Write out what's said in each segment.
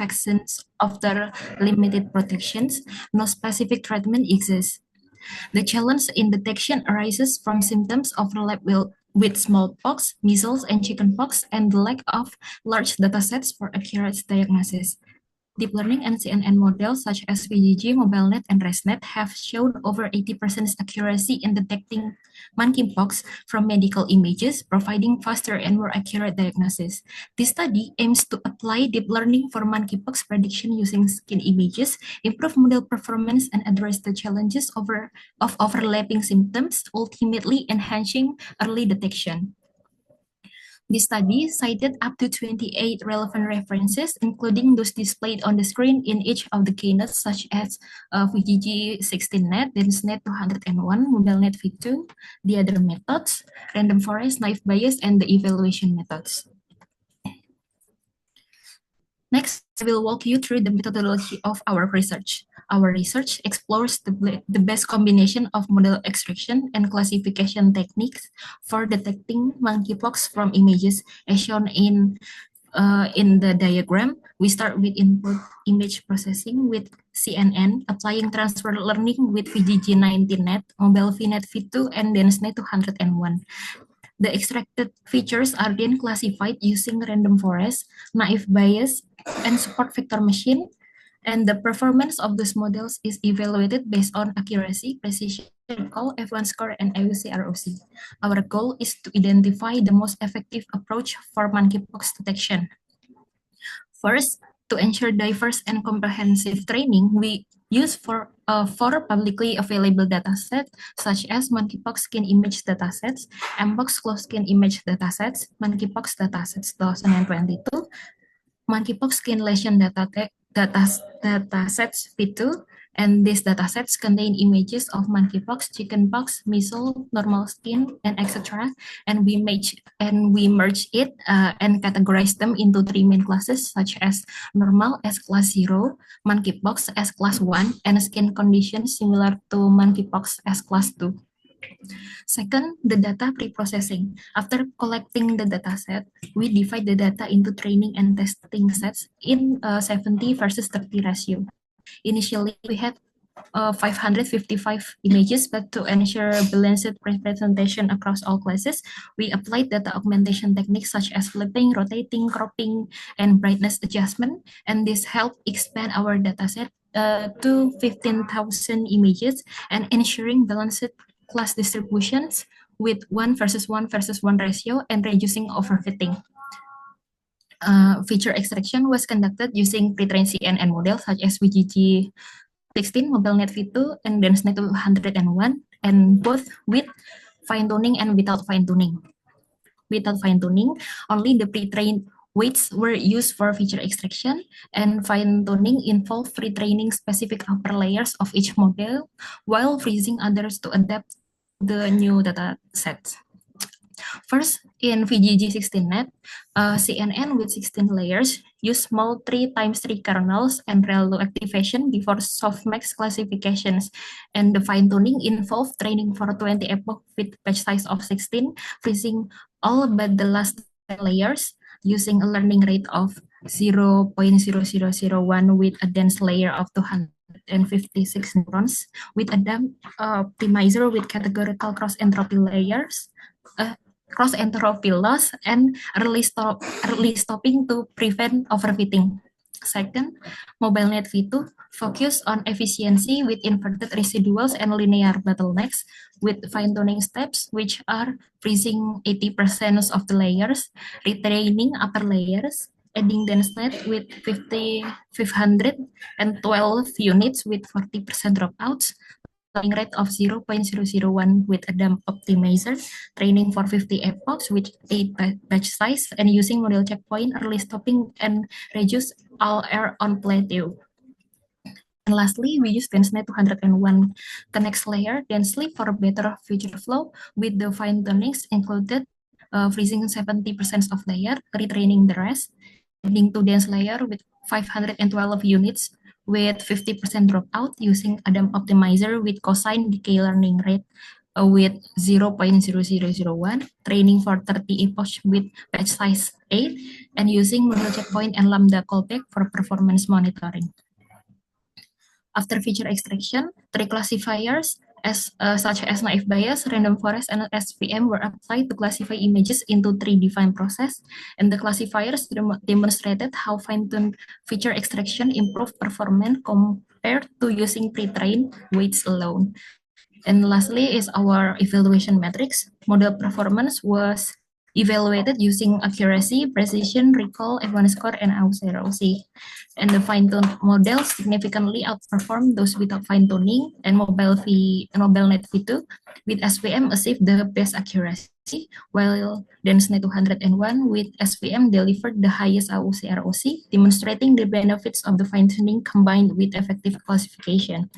vaccines offer limited protections, no specific treatment exists. The challenge in detection arises from symptoms overlap with smallpox, measles, and chickenpox, and the lack of large datasets for accurate diagnosis. Deep learning and CNN models such as VGG, MobileNet, and ResNet have shown over 80% accuracy in detecting monkeypox from medical images, providing faster and more accurate diagnosis. This study aims to apply deep learning for monkeypox prediction using skin images, improve model performance, and address the challenges of overlapping symptoms, ultimately enhancing early detection. This study cited up to 28 relevant references, including those displayed on the screen in each of the keynotes, such as VGG 16net, DenseNet 201, MobileNet v2, the other methods, random forest, naive Bayes, and the evaluation methods. Next, I will walk you through the methodology of our research. Our research explores the best combination of model extraction and classification techniques for detecting monkeypox from images, as shown in the diagram. We start with input image processing with CNN, applying transfer learning with VGG 19net, Mobile VNet v2, and DenseNet 201. The extracted features are then classified using random forest, naive Bayes, and support vector machine, and the performance of these models is evaluated based on accuracy, precision, recall, F1 score, and AUC-ROC. Our goal is to identify the most effective approach for monkeypox detection. First, to ensure diverse and comprehensive training, we use four publicly available datasets, such as monkeypox skin image datasets, mpox closed skin image datasets, monkeypox datasets 2022, monkeypox skin lesion datasets v2, and these datasets contain images of monkeypox, chickenpox, measles, normal skin, and etc. And we merge it and categorize them into three main classes, such as normal as class 0, monkeypox as class 1, and skin conditions similar to monkeypox as class 2. Second, the data pre-processing. After collecting the dataset, we divide the data into training and testing sets in 70 versus 30 ratio. Initially, we had 555 images, but to ensure balanced representation across all classes, we applied data augmentation techniques such as flipping, rotating, cropping, and brightness adjustment, and this helped expand our dataset to 15,000 images and ensuring balanced class distributions with 1 versus 1 versus 1 ratio and reducing overfitting. Feature extraction was conducted using pre-trained CNN models such as VGG 16, MobileNet v2, and DenseNet 201, and both with fine-tuning and without fine-tuning. Without fine-tuning, only the pre-trained weights were used for feature extraction, and fine-tuning involved retraining specific upper layers of each model while freezing others to adapt the new data sets. First, in VGG 16net, CNN with 16 layers use small 3x3 kernels and ReLU activation before softmax classifications, and the fine-tuning involved training for 20 epoch with batch size of 16, freezing all but the last layers using a learning rate of 0.0001 with a dense layer of 256 neurons, with a DAM optimizer with categorical cross-entropy layers, cross-entropy loss, and early stopping to prevent overfitting. Second, MobileNet v2 focus on efficiency with inverted residuals and linear bottlenecks with fine-tuning steps, which are freezing 80% of the layers, retraining upper layers, adding DenseNet with 500 and 12 units with 40% dropouts, learning rate of 0.001 with a DAM optimizer, training for 50 epochs with 8 batch size, and using model checkpoint, early stopping, and reduce all error on plateau. And lastly, we use DenseNet 201 the next layer densely for better feature flow with the fine-tunings included, freezing 70% of layer, retraining the rest, adding to dense layer with 512 units with 50% dropout using a DAM optimizer with cosine decay learning rate with 0.0001, training for 30 epochs with batch size 8, and using model checkpoint and lambda callback for performance monitoring. After feature extraction, three classifiers such as naive Bayes, random forest, and SVM were applied to classify images into three defined processes, and the classifiers demonstrated how fine-tuned feature extraction improved performance compared to using pre-trained weights alone. And lastly is our evaluation metrics. Model performance was evaluated using accuracy, precision, recall, F1 score, and AUC. And the fine-tuned models significantly outperformed those without fine-tuning, and MobileNet V2 with SVM achieved the best accuracy, while DenseNet 201 with SVM delivered the highest AUC, demonstrating the benefits of the fine-tuning combined with effective classification.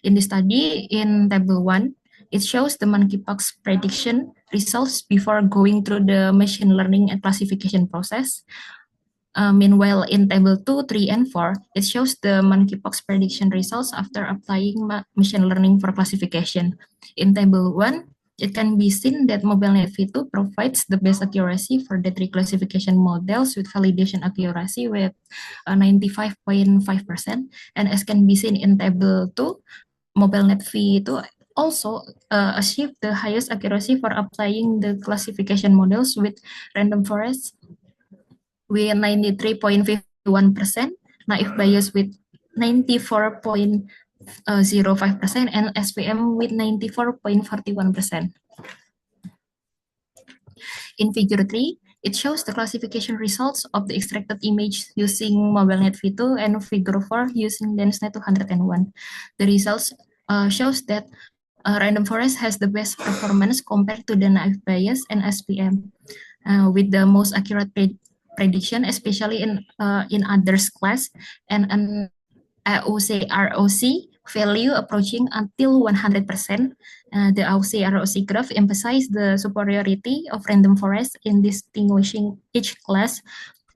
In the study in table 1, it shows the monkeypox prediction results before going through the machine learning and classification process. Meanwhile, in table 2, 3, and 4, it shows the monkeypox prediction results after applying machine learning for classification. In table 1, it can be seen that MobileNet V2 provides the best accuracy for the three classification models with validation accuracy with 95.5%. And as can be seen in table 2, MobileNet V2 also achieved the highest accuracy for applying the classification models with random forest with 93.51%, naive Bayes with 94.05%, and SVM with 94.41%. In figure 3, it shows the classification results of the extracted image using MobileNet V2 and figure 4 using DenseNet 201. The results shows that Random Forest has the best performance compared to the naive Bayes and SVM, with the most accurate prediction, especially in others class, and an AUC ROC value approaching until 100%. The AUC ROC graph emphasizes the superiority of random forest in distinguishing each class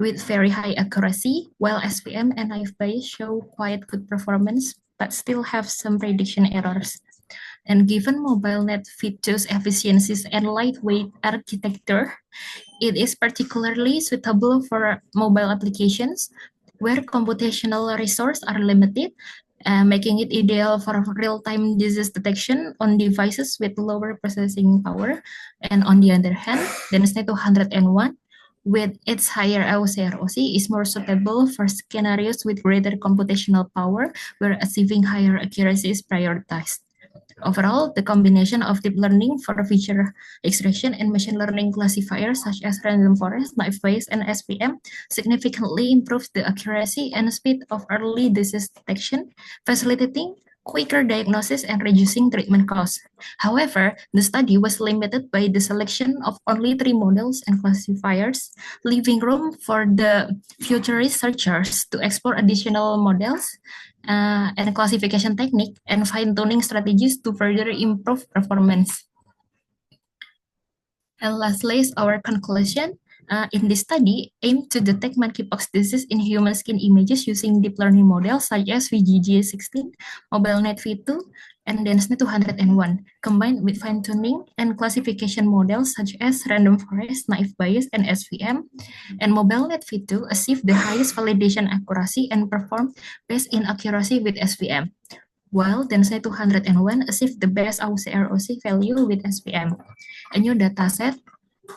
with very high accuracy, while SVM and naive Bayes show quite good performance, but still have some prediction errors. And given MobileNet V2's efficiencies and lightweight architecture, it is particularly suitable for mobile applications where computational resources are limited, making it ideal for real-time disease detection on devices with lower processing power. And on the other hand, DenseNet 201 with its higher AUC is more suitable for scenarios with greater computational power where achieving higher accuracy is prioritized. Overall, the combination of deep learning for feature extraction and machine learning classifiers such as random forest, naive Bayes, and SVM significantly improved the accuracy and speed of early disease detection, facilitating quicker diagnosis and reducing treatment costs. However, the study was limited by the selection of only 3 models and classifiers, leaving room for the future researchers to explore additional models and classification technique and fine-tuning strategies to further improve performance. And lastly is our conclusion. In this study, aimed to detect monkeypox disease in human skin images using deep learning models such as VGG16, MobileNet V2, and DenseNet 201, combined with fine-tuning and classification models such as random forest, naive Bayes, and SVM. And MobileNet V2 achieved the highest validation accuracy and performed best in accuracy with SVM, while DenseNet 201 achieved the best AUC value with SVM. A new dataset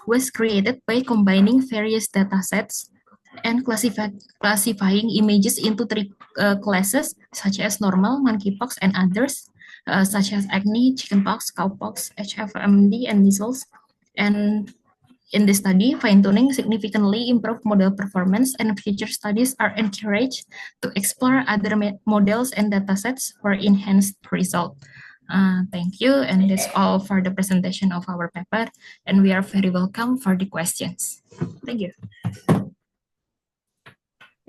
was created by combining various datasets and classifying images into 3 classes, such as normal, monkeypox, and others, such as acne, chickenpox, cowpox, HFMD, and measles. And in this study, fine-tuning significantly improved model performance, and future studies are encouraged to explore other models and datasets for enhanced results. Thank you, and that's all for the presentation of our paper, and we are very welcome for the questions. Thank you.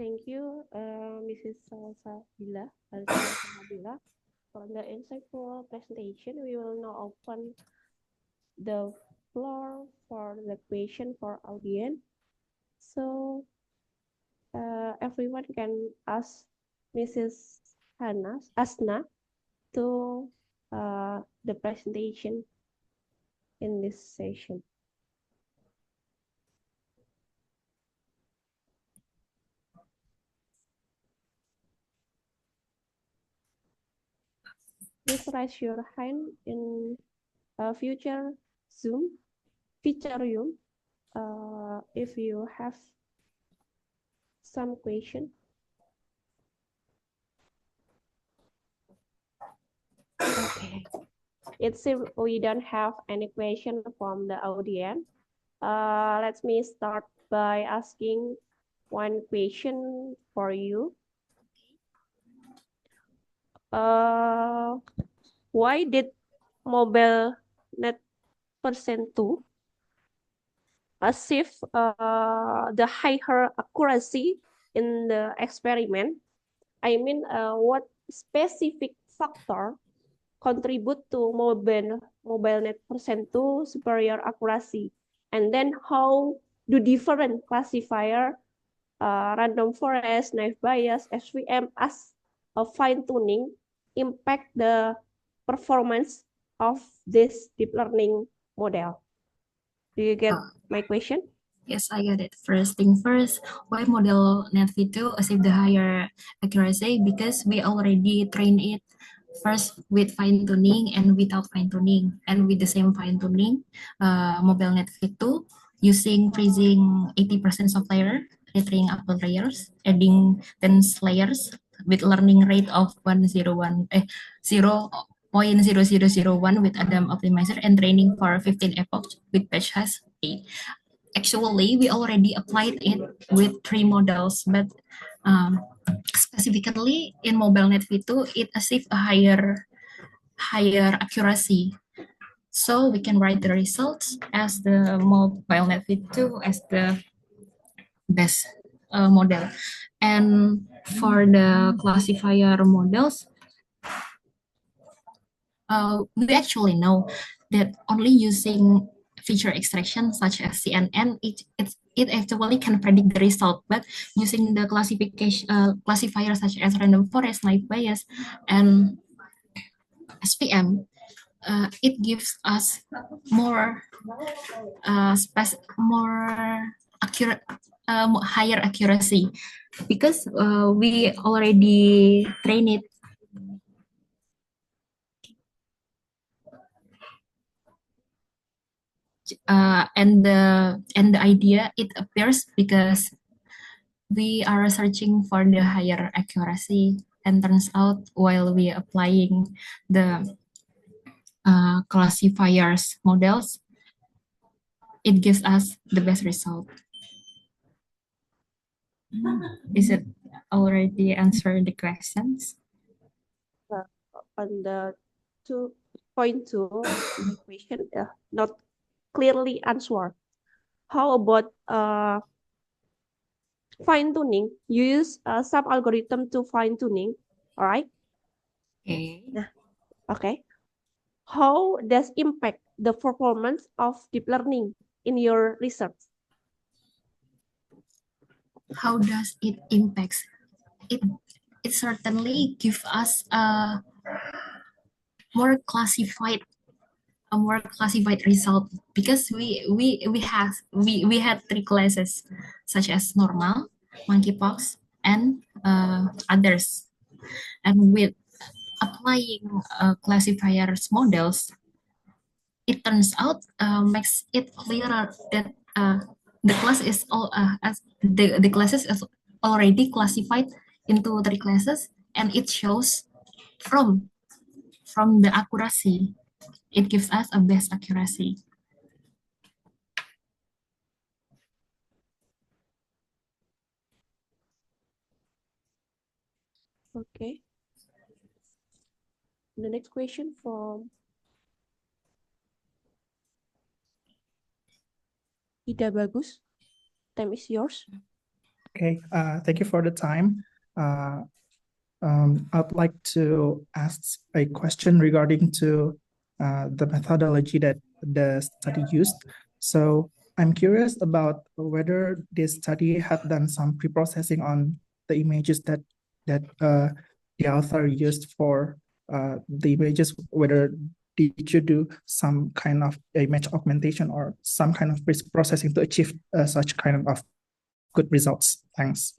Thank you, Mrs. Salsabila, for the insightful presentation. We will now open the floor for the question for audience. So everyone can ask Mrs. Asna to the presentation in this session. Please raise your hand in future Zoom feature room if you have some question. Okay, it seems we don't have any question from the audience. Let me start by asking one question for you. Why did MobileNet percent 2 achieve the higher accuracy in the experiment? I mean, what specific factor contribute to MobileNet percent 2 superior accuracy? And then how do different classifier, random forest, naive Bayes, SVM as a fine-tuning impact the performance of this deep learning model? Do you get my question? Yes, I get it. First thing first, why model NetV2 achieve the higher accuracy? Because we already trained it first with fine tuning and without fine tuning, and with the same fine tuning, mobile NetV2 using freezing 80% of layer, retraining up to layers, adding 10 layers with learning rate of 0.0001 with Adam optimizer and training for 15 epochs with patch hash 8. Actually, we already applied it with 3 models, but specifically in MobileNet V2, it achieved a higher accuracy. So we can write the results as the MobileNet V2 as the best model. And for the classifier models, we actually know that only using feature extraction such as CNN, it actually can predict the result. But using the classifier such as random forest, naive Bayes, and SVM, it gives us more accurate, higher accuracy, because we already train it. And the idea it appears because we are searching for the higher accuracy, and turns out while we applying the classifiers models, it gives us the best result. Is it already answered the questions? On the 2.2 question, not clearly answered. How about fine tuning? You use some algorithm to fine tuning, all right? Okay. Okay. How does impact the performance of deep learning in your research? How does it impact? It certainly gives us a more classified result, because we had 3 classes such as normal, monkeypox, and others. And with applying classifiers models, it turns out makes it clearer that the class is all as the classes is already classified into 3 classes, and it shows from the accuracy. It gives us a best accuracy. Okay. The next question from Ida Bagus. Time is yours. Okay, thank you for the time. I'd like to ask a question regarding to the methodology that the study used. So I'm curious about whether this study had done some pre-processing on the images that the author used for the images, whether did you do some kind of image augmentation or some kind of processing to achieve such kind of good results? Thanks.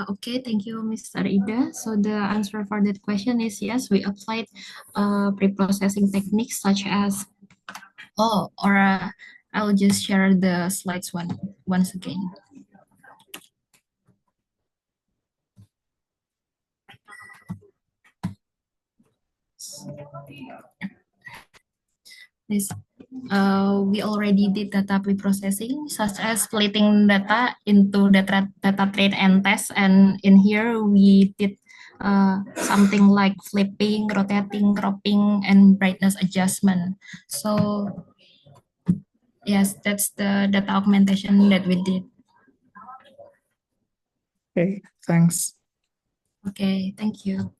Okay, thank you, Mr. Ida. So the answer for that question is yes, we applied pre-processing techniques such as, I'll just share the slides once again. This, we already did data pre-processing, such as splitting data into data train and test. And in here, we did something like flipping, rotating, cropping, and brightness adjustment. So yes, that's the data augmentation that we did. Okay, thanks. Okay, thank you.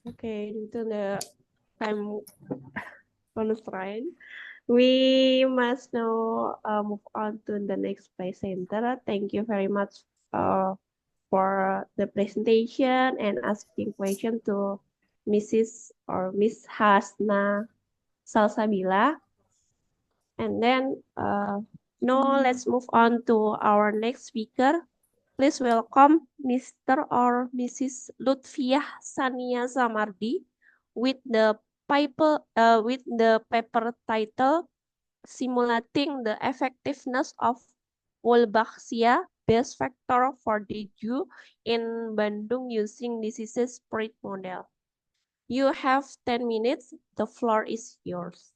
Okay, due to the time constraint, we must now move on to the next presenter. Thank you very much for the presentation and asking question to Mrs. or Miss Hasna Salsabila. And then now let's move on to our next speaker. Please welcome Mr. or Mrs. Lutfiah Sania Samardi with the paper title Simulating the Effectiveness of Wolbachia Base Factor for dengue in Bandung using diseases spread model. You have 10 minutes. The floor is yours.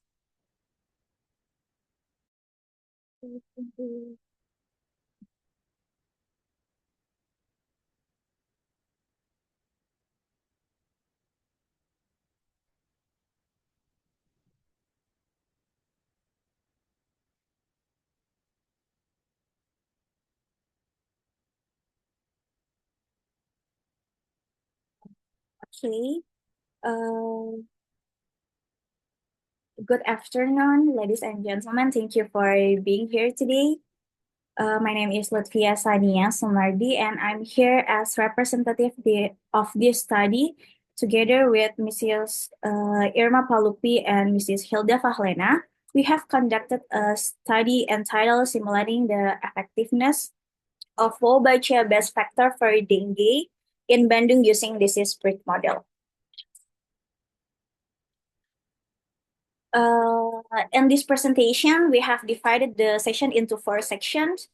Okay. Good afternoon, ladies and gentlemen. Thank you for being here today. My name is Lutfiah Sania Sumardi, and I'm here as representative of this study together with Mrs. Irma Palupi and Mrs. Hilda Fahlena. We have conducted a study entitled Simulating the Effectiveness of Wolbachia Base Factor for Dengue in Bandung using disease spread model. In this presentation, we have divided the session into 4 sections,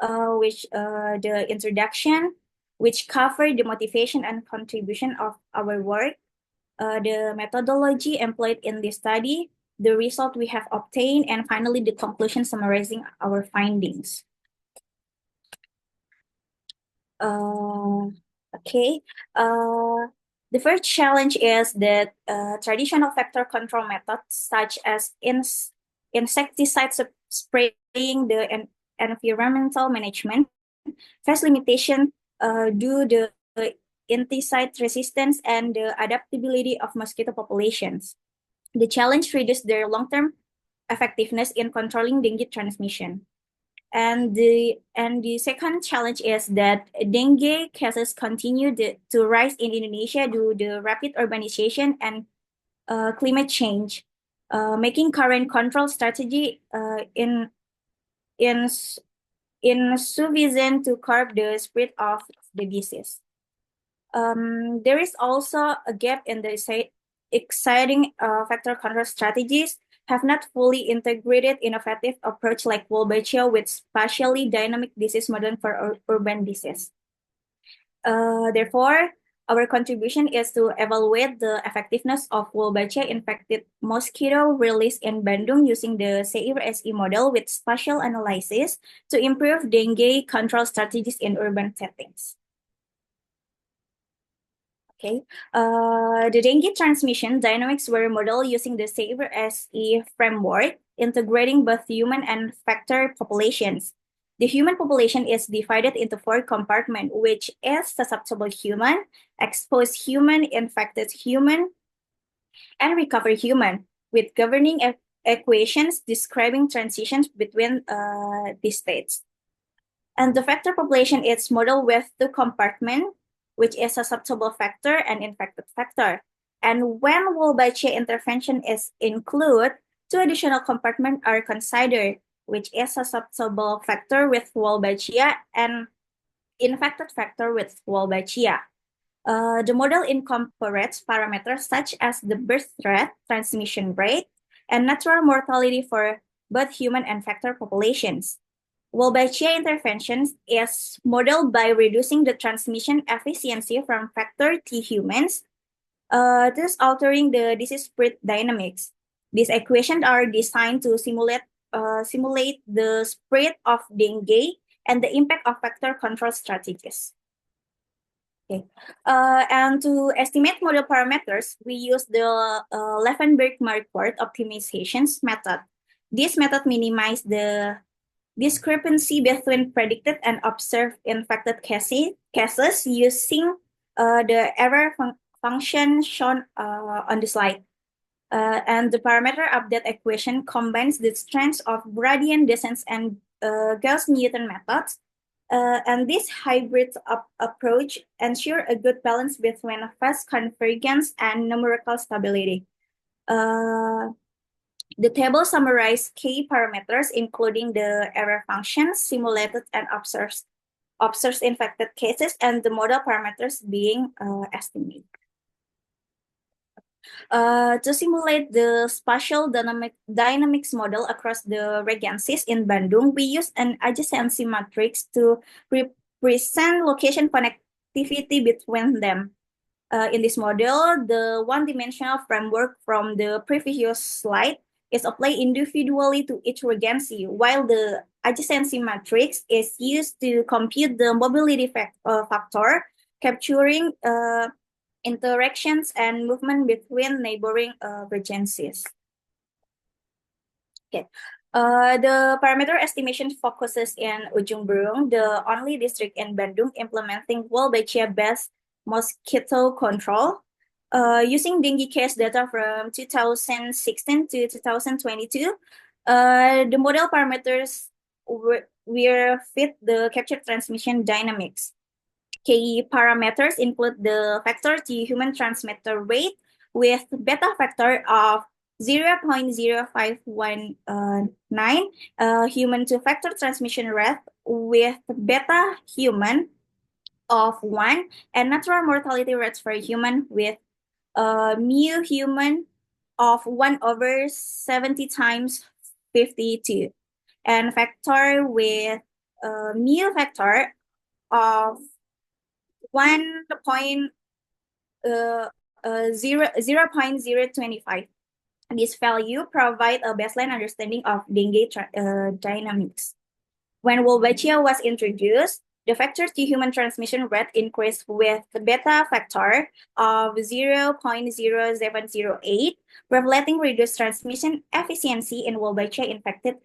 which the introduction, which cover the motivation and contribution of our work, the methodology employed in this study, the result we have obtained, and finally the conclusion summarizing our findings. Okay. The first challenge is that traditional vector control methods such as insecticide spraying, the environmental management face limitation due to the insecticide resistance and the adaptability of mosquito populations. The challenge reduces their long-term effectiveness in controlling dengue transmission. And the second challenge is that dengue cases continue to rise in Indonesia due to the rapid urbanization and climate change, making current control strategy insufficient to curb the spread of the disease. There is also a gap in the exciting vector control strategies have not fully integrated innovative approach like Wolbachia with spatially dynamic disease model for urban disease. Therefore, our contribution is to evaluate the effectiveness of Wolbachia infected mosquito release in Bandung using the CIR-SE model with spatial analysis to improve dengue control strategies in urban settings. Okay, the dengue transmission dynamics were modeled using the CIR-SE framework, integrating both human and vector populations. The human population is divided into 4 compartments, which is susceptible human, exposed human, infected human, and recovered human, with governing equations describing transitions between these states. And the vector population is modeled with 2 compartments, which is susceptible vector and infected vector. And when Wolbachia intervention is included, two additional compartments are considered, which is susceptible factor with Wolbachia and infected factor with Wolbachia. The model incorporates parameters such as the birth rate, transmission rate, and natural mortality for both human and vector populations. Wolbachia interventions is modeled by reducing the transmission efficiency from vector to humans, thus altering the disease spread dynamics. These equations are designed to simulate the spread of dengue and the impact of vector control strategies. Okay. And to estimate model parameters, we use the Levenberg-Marquardt optimizations method. This method minimizes the discrepancy between predicted and observed infected cases using the error function shown on the slide. And the parameter update equation combines the strengths of gradient descent and Gauss-Newton methods. And this hybrid approach ensures a good balance between fast convergence and numerical stability. The table summarizes key parameters, including the error functions, simulated and observed infected cases, and the model parameters being estimated. To simulate the spatial dynamics model across the regencies in Bandung, we use an adjacency matrix to represent location connectivity between them. In this model, the one-dimensional framework from the previous slide is applied individually to each regency, while the adjacency matrix is used to compute the mobility factor, capturing interactions and movement between neighboring regencies. Okay. The parameter estimation focuses in Ujung Berung, the only district in Bandung implementing Wolbachia-based mosquito control. Using dengue case data from 2016 to 2022, the model parameters will fit the captured transmission dynamics. Key parameters include the vector to human transmitter rate with beta factor of 0.0519, human to vector transmission rate with beta human of 1, and natural mortality rates for human with mu human of 1/70 times 52, and vector with mu vector of 0.025. This value provide a baseline understanding of dengue dynamics. When Wolbachia was introduced, the vector to human transmission rate increased with the beta factor of 0.0708, reflecting reduced transmission efficiency in Wolbachia-infected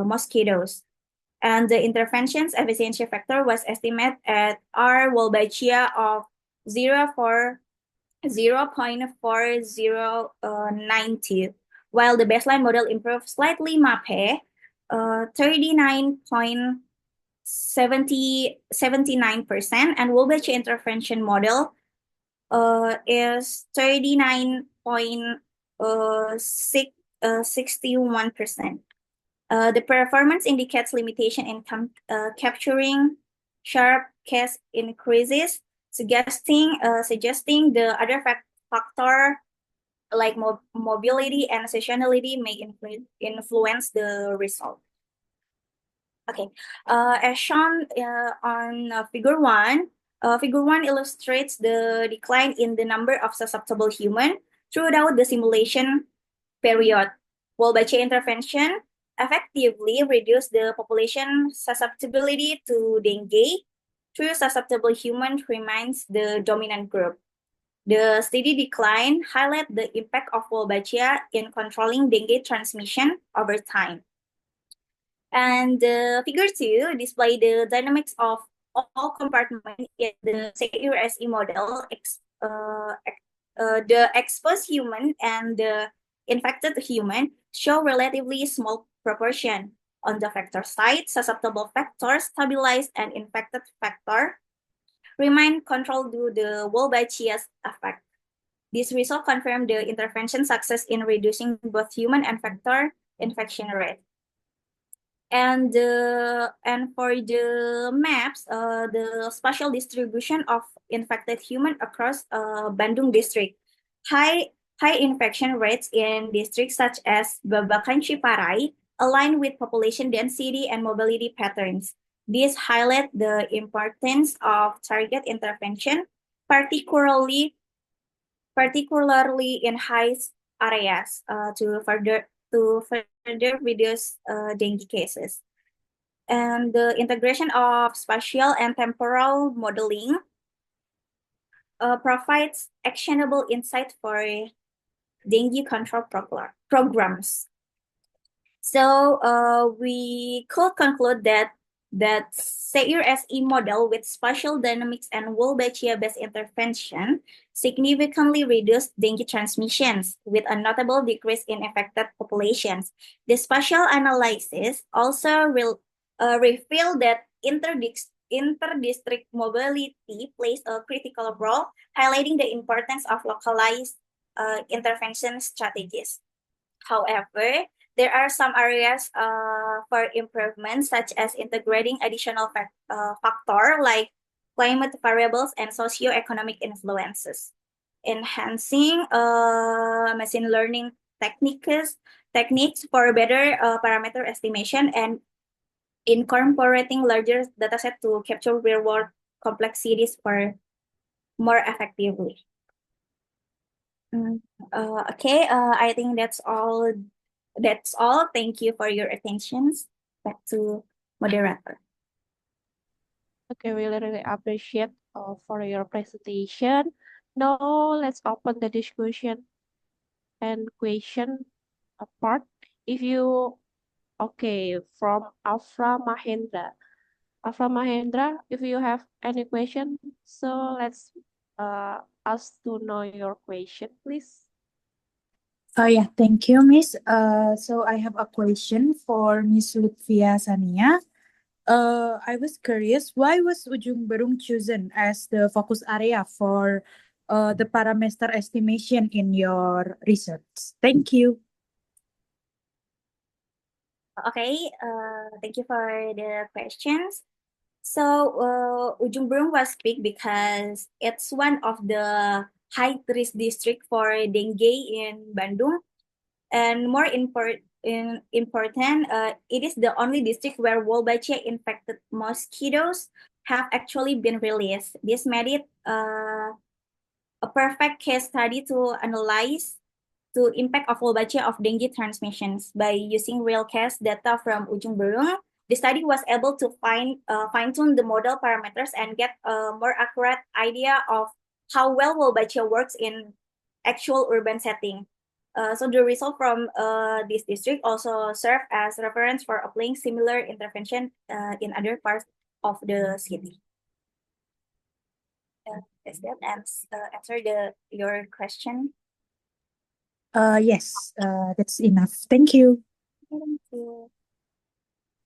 mosquitoes. And the intervention's efficiency factor was estimated at R Wolbachia of 0.4092, while the baseline model improved slightly MAPE 39.79%, and Wolbachia intervention model is 39.61%. The performance indicates limitation in capturing sharp case increases, suggesting the other factor like mobility and seasonality may influence the result. Okay, as shown on figure 1, figure 1 illustrates the decline in the number of susceptible human throughout the simulation period. Wolbachia intervention effectively reduced the population susceptibility to dengue. True susceptible human remains the dominant group. The steady decline highlights the impact of Wolbachia in controlling dengue transmission over time. And figure 2 displays the dynamics of all compartments in the CURSE model. The exposed human and the infected human show relatively small proportion. On the vector side, susceptible vector stabilized and infected vector remain controlled due to the Wolbachia's effect. This result confirmed the intervention success in reducing both human and vector infection rate. And for the maps, the spatial distribution of infected human across Bandung district, high infection rates in districts such as Babakan Ciparai align with population density and mobility patterns. This highlight the importance of target intervention, particularly in high areas to further reduce dengue cases. And the integration of spatial and temporal modeling provides actionable insight for dengue control programs. So we could conclude that SE model with spatial dynamics and Wolbachia-based intervention significantly reduced dengue transmissions with a notable decrease in affected populations. The spatial analysis also revealed that interdistrict mobility plays a critical role, highlighting the importance of localized intervention strategies. However, there are some areas for improvement, such as integrating additional factors like climate variables and socioeconomic influences, enhancing machine learning techniques for better parameter estimation, and incorporating larger dataset to capture real-world complexities more effectively. Okay, I think that's all. Thank you for your attention. Back to moderator. Okay, we really appreciate for your presentation. Now let's open the discussion and question part. From Afra Mahendra. Afra Mahendra, if you have any question, so let's ask to know your question, please. Yeah, thank you, Miss. So I have a question for Miss Lutfia Sania. I was curious, why was Ujung Berung chosen as the focus area for the parameter estimation in your research? Thank you. Okay, thank you for the questions. So Ujung Berung was picked because it's one of the high-risk district for dengue in Bandung, and more important, it is the only district where Wolbachia-infected mosquitoes have actually been released. This made it a perfect case study to analyze the impact of Wolbachia of dengue transmissions. By using real case data from Ujung Berung, the study was able to fine-tune the model parameters and get a more accurate idea of how well Wolbachia works in actual urban setting. So the result from this district also serve as reference for applying similar intervention in other parts of the city. Does that answer your question? Yes, that's enough. Thank you. Thank you.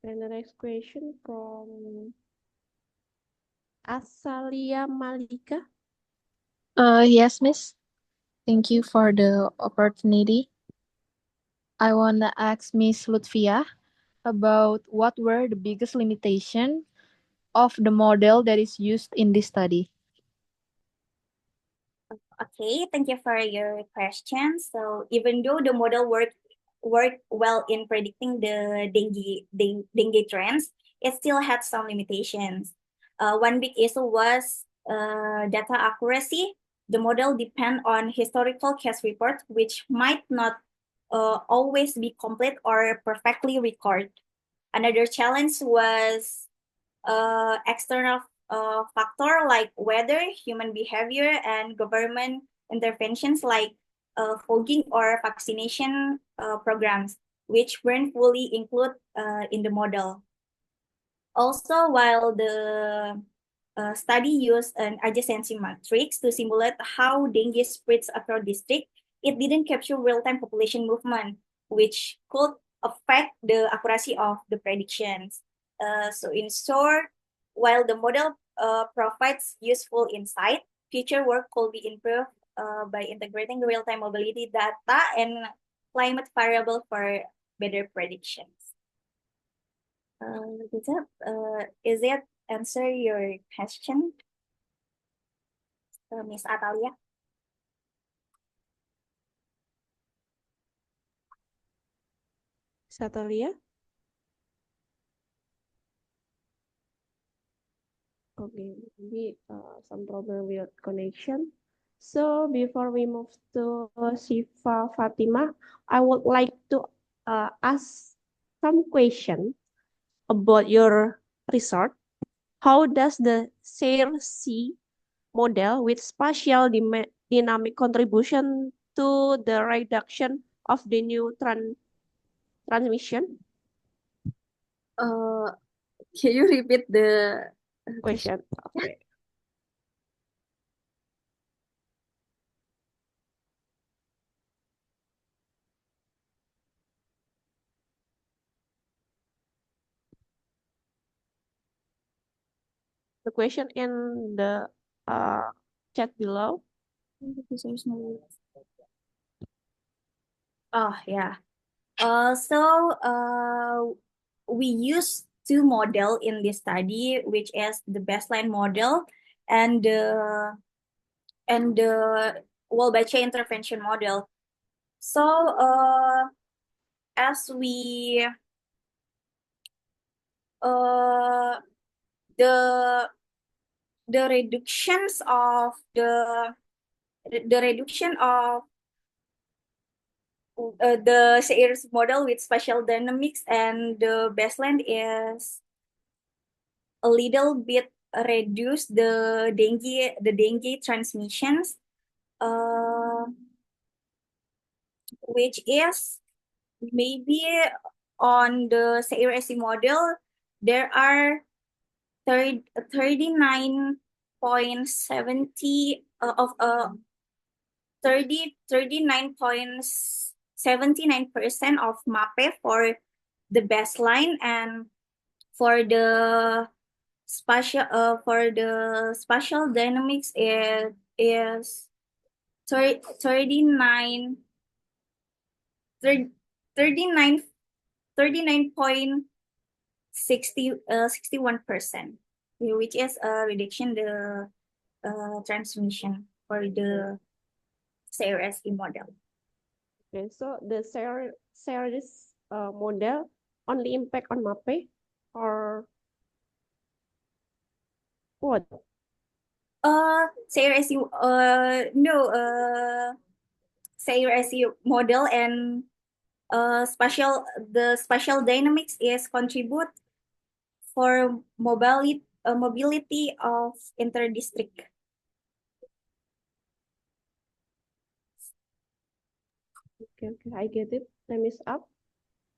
And the next question from Asalia Malika. Yes, Miss. Thank you for the opportunity. I want to ask Miss Lutfia about what were the biggest limitation of the model that is used in this study. Okay, thank you for your question. So even though the model worked well in predicting the dengue trends, it still had some limitations. One big issue was data accuracy. The model depend on historical case report, which might not always be complete or perfectly record. Another challenge was external factor like weather, human behavior, and government interventions like fogging or vaccination programs, which weren't fully included in the model. Also, while the study used an adjacency matrix to simulate how dengue spreads across district, it didn't capture real-time population movement, which could affect the accuracy of the predictions. So in short, while the model provides useful insight, future work could be improved by integrating real-time mobility data and climate variable for better predictions. Is it answer your question, Miss Atalia? Satalia? Okay, maybe some problem with connection. So before we move to Shifa Fatima, I would like to ask some question about your research. How does the SAIR-C model with spatial dynamic contribution to the reduction of the new transmission? Can you repeat the Question. Okay. The question in the chat below. Oh yeah. We use two model in this study, which is the baseline model and the Wolbachia intervention model. So as we the reductions of the reduction of the SAIR's model with spatial dynamics and the baseline is a little bit reduce the dengue transmissions, which is maybe on the SAIR-SC model there are 39.70 of 39.79% of MAPE for the baseline, and for the spatial dynamics is 39 61%, which is a reduction the transmission for the SAIR-SC model. Okay, so the SAIR's model only impact on MAPE or what? SAIR-SC SAIR-SC model and spatial dynamics is contribute for mobility of interdistrict. Okay, I get it. Time is up.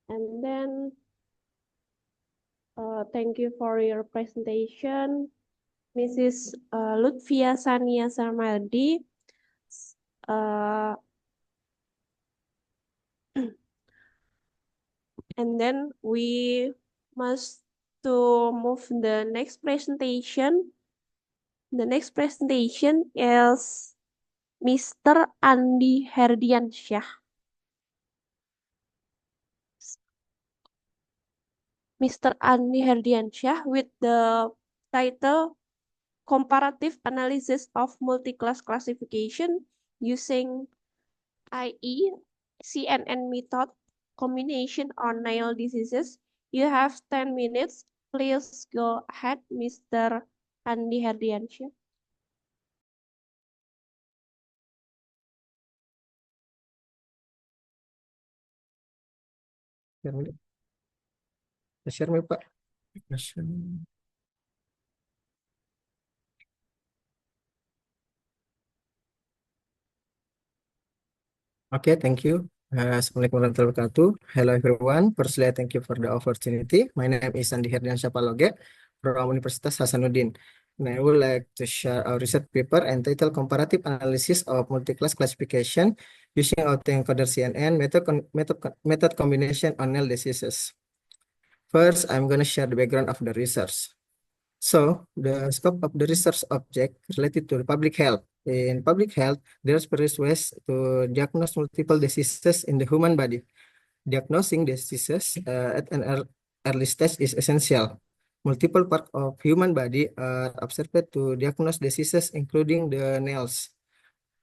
And then thank you for your presentation, Mrs. Lutfia Sania Sarmaldi. And then we must to move the next presentation. The next presentation is Mr. Andi Herdiansyah. Mr. Andi Herdiansyah with the title Comparative Analysis of Multi-Class Classification using IE CNN method combination on Nile diseases. You have 10 minutes. Please go ahead, Mr. Andi Herdiansyah. Share mi Pak. Okay, thank you. Assalamualaikum warahmatullahi wabarakatuh. Hello everyone. Firstly, I thank you for the opportunity. My name is Andi Herdiansyah Paloge from Universitas Hasanuddin. And I would like to share our research paper entitled Comparative Analysis of Multi-Class Classification using Autoencoder CNN method combination on Nile diseases. First, I'm going to share the background of the research. So, the scope of the research object related to public health, In public health, there's various ways to diagnose multiple diseases in the human body. Diagnosing diseases at an early stage is essential. Multiple parts of human body are observed to diagnose diseases, including the nails.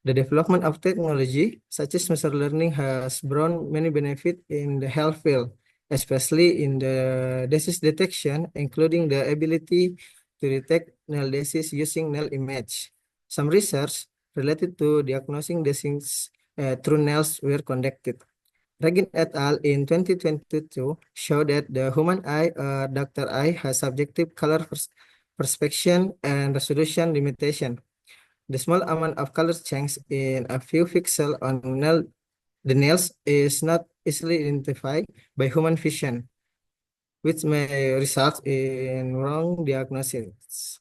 The development of technology, such as machine learning, has brought many benefits in the health field, especially in the disease detection, including the ability to detect nail disease using nail image. Some research related to diagnosing disease through nails were conducted. Regin et al. In 2022 showed that the human eye, Dr. eye, has subjective color perspection and resolution limitation. The small amount of color change in a few pixels on the nails is not easily identified by human vision, which may result in wrong diagnosis.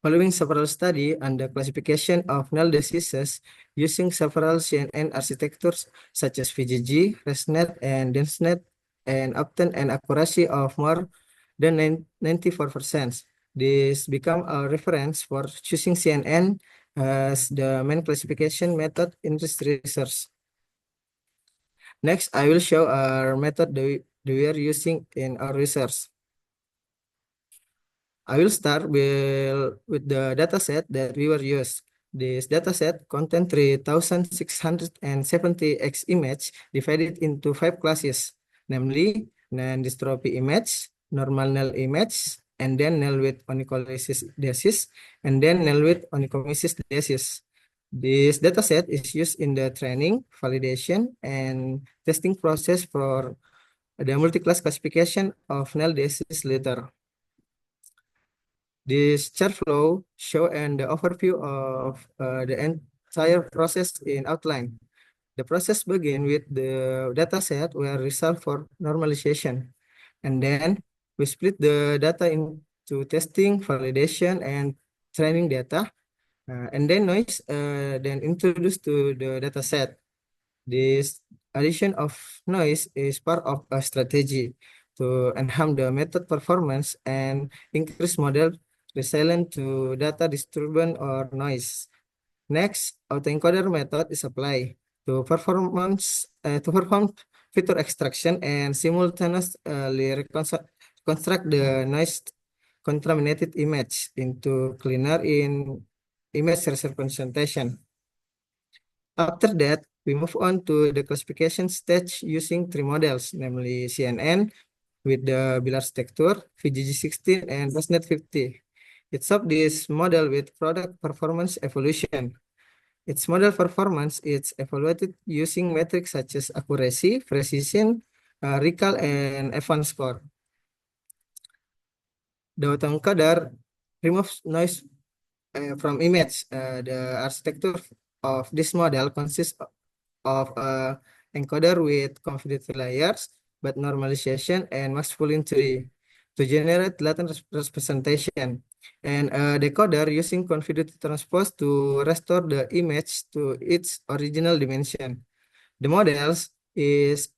Following several studies on the classification of nail diseases using several CNN architectures such as VGG, ResNet, and DenseNet, and obtained an accuracy of more than 94%. This become a reference for choosing CNN as the main classification method in this research. Next, I will show our method that we are using in our research. I will start with the dataset that we were used. This dataset contains 3,670 X image divided into 5 classes, namely non-dystrophy image, normal nail image, and then nail with onycholysis disease, and then nail with onychomycosis disease. This dataset is used in the training, validation, and testing process for the multi-class classification of nail disease later. This chart flow show an overview of the entire process in outline. The process begin with the dataset where result for normalization, and then we split the data into testing, validation, and training data, and then noise then introduced to the dataset. This addition of noise is part of a strategy to enhance the method performance and increase model resilient to data disturbance or noise. Next, autoencoder method is applied to perform feature extraction and simultaneously reconstruct the noise contaminated image into cleaner in image representation. After that, we move on to the classification stage using 3 models, namely CNN with the Bill architecture, VGG16, and ResNet 50. It's of this model with product performance evolution. Its model performance is evaluated using metrics such as accuracy, precision, recall, and F1 score. The autoencoder removes noise from image. The architecture of this model consists of encoder with confidence layers, but normalization and mask pooling tree to generate latent representation, and a decoder using confidence transpose to restore the image to its original dimension. The models is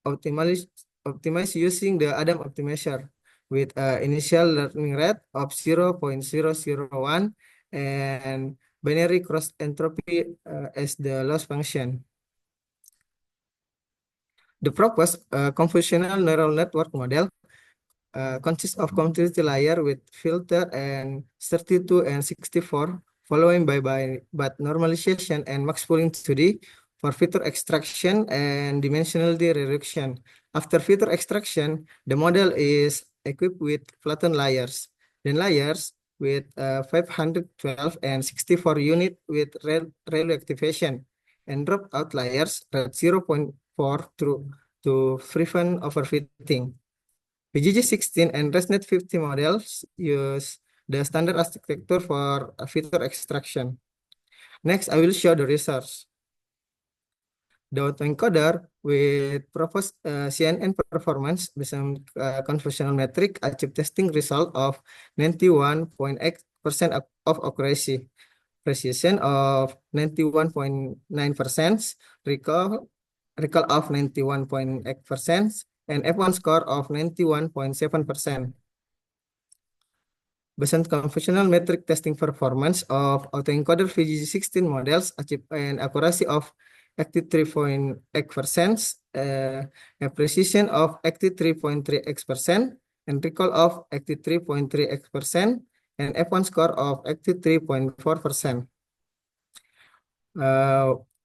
optimized using the Adam optimizer with initial learning rate of 0.001 and binary cross entropy as the loss function. The proposed convolutional neural network model consists of continuity layer with filter and 32 and 64, following by but normalization and max pooling 2D for feature extraction and dimensionality reduction. After feature extraction, the model is equipped with flattened layers. Then layers with 512 and 64 unit with railway activation, and drop out layers at 0.4 to prevent overfitting. VGG16 and ResNet 50 models use the standard architecture for feature extraction. Next, I will show the results. The autoencoder with proposed CNN performance based on convolutional metric achieve testing result of 91.8% of accuracy, precision of 91.9%, recall of 91.8%, and F1 score of 91.7%. based on conventional metric testing performance of autoencoder VGG16 models achieve an accuracy of 83.8%, a precision of 83.3x%, and recall of 83.3x%, and F1 score of 83.4%.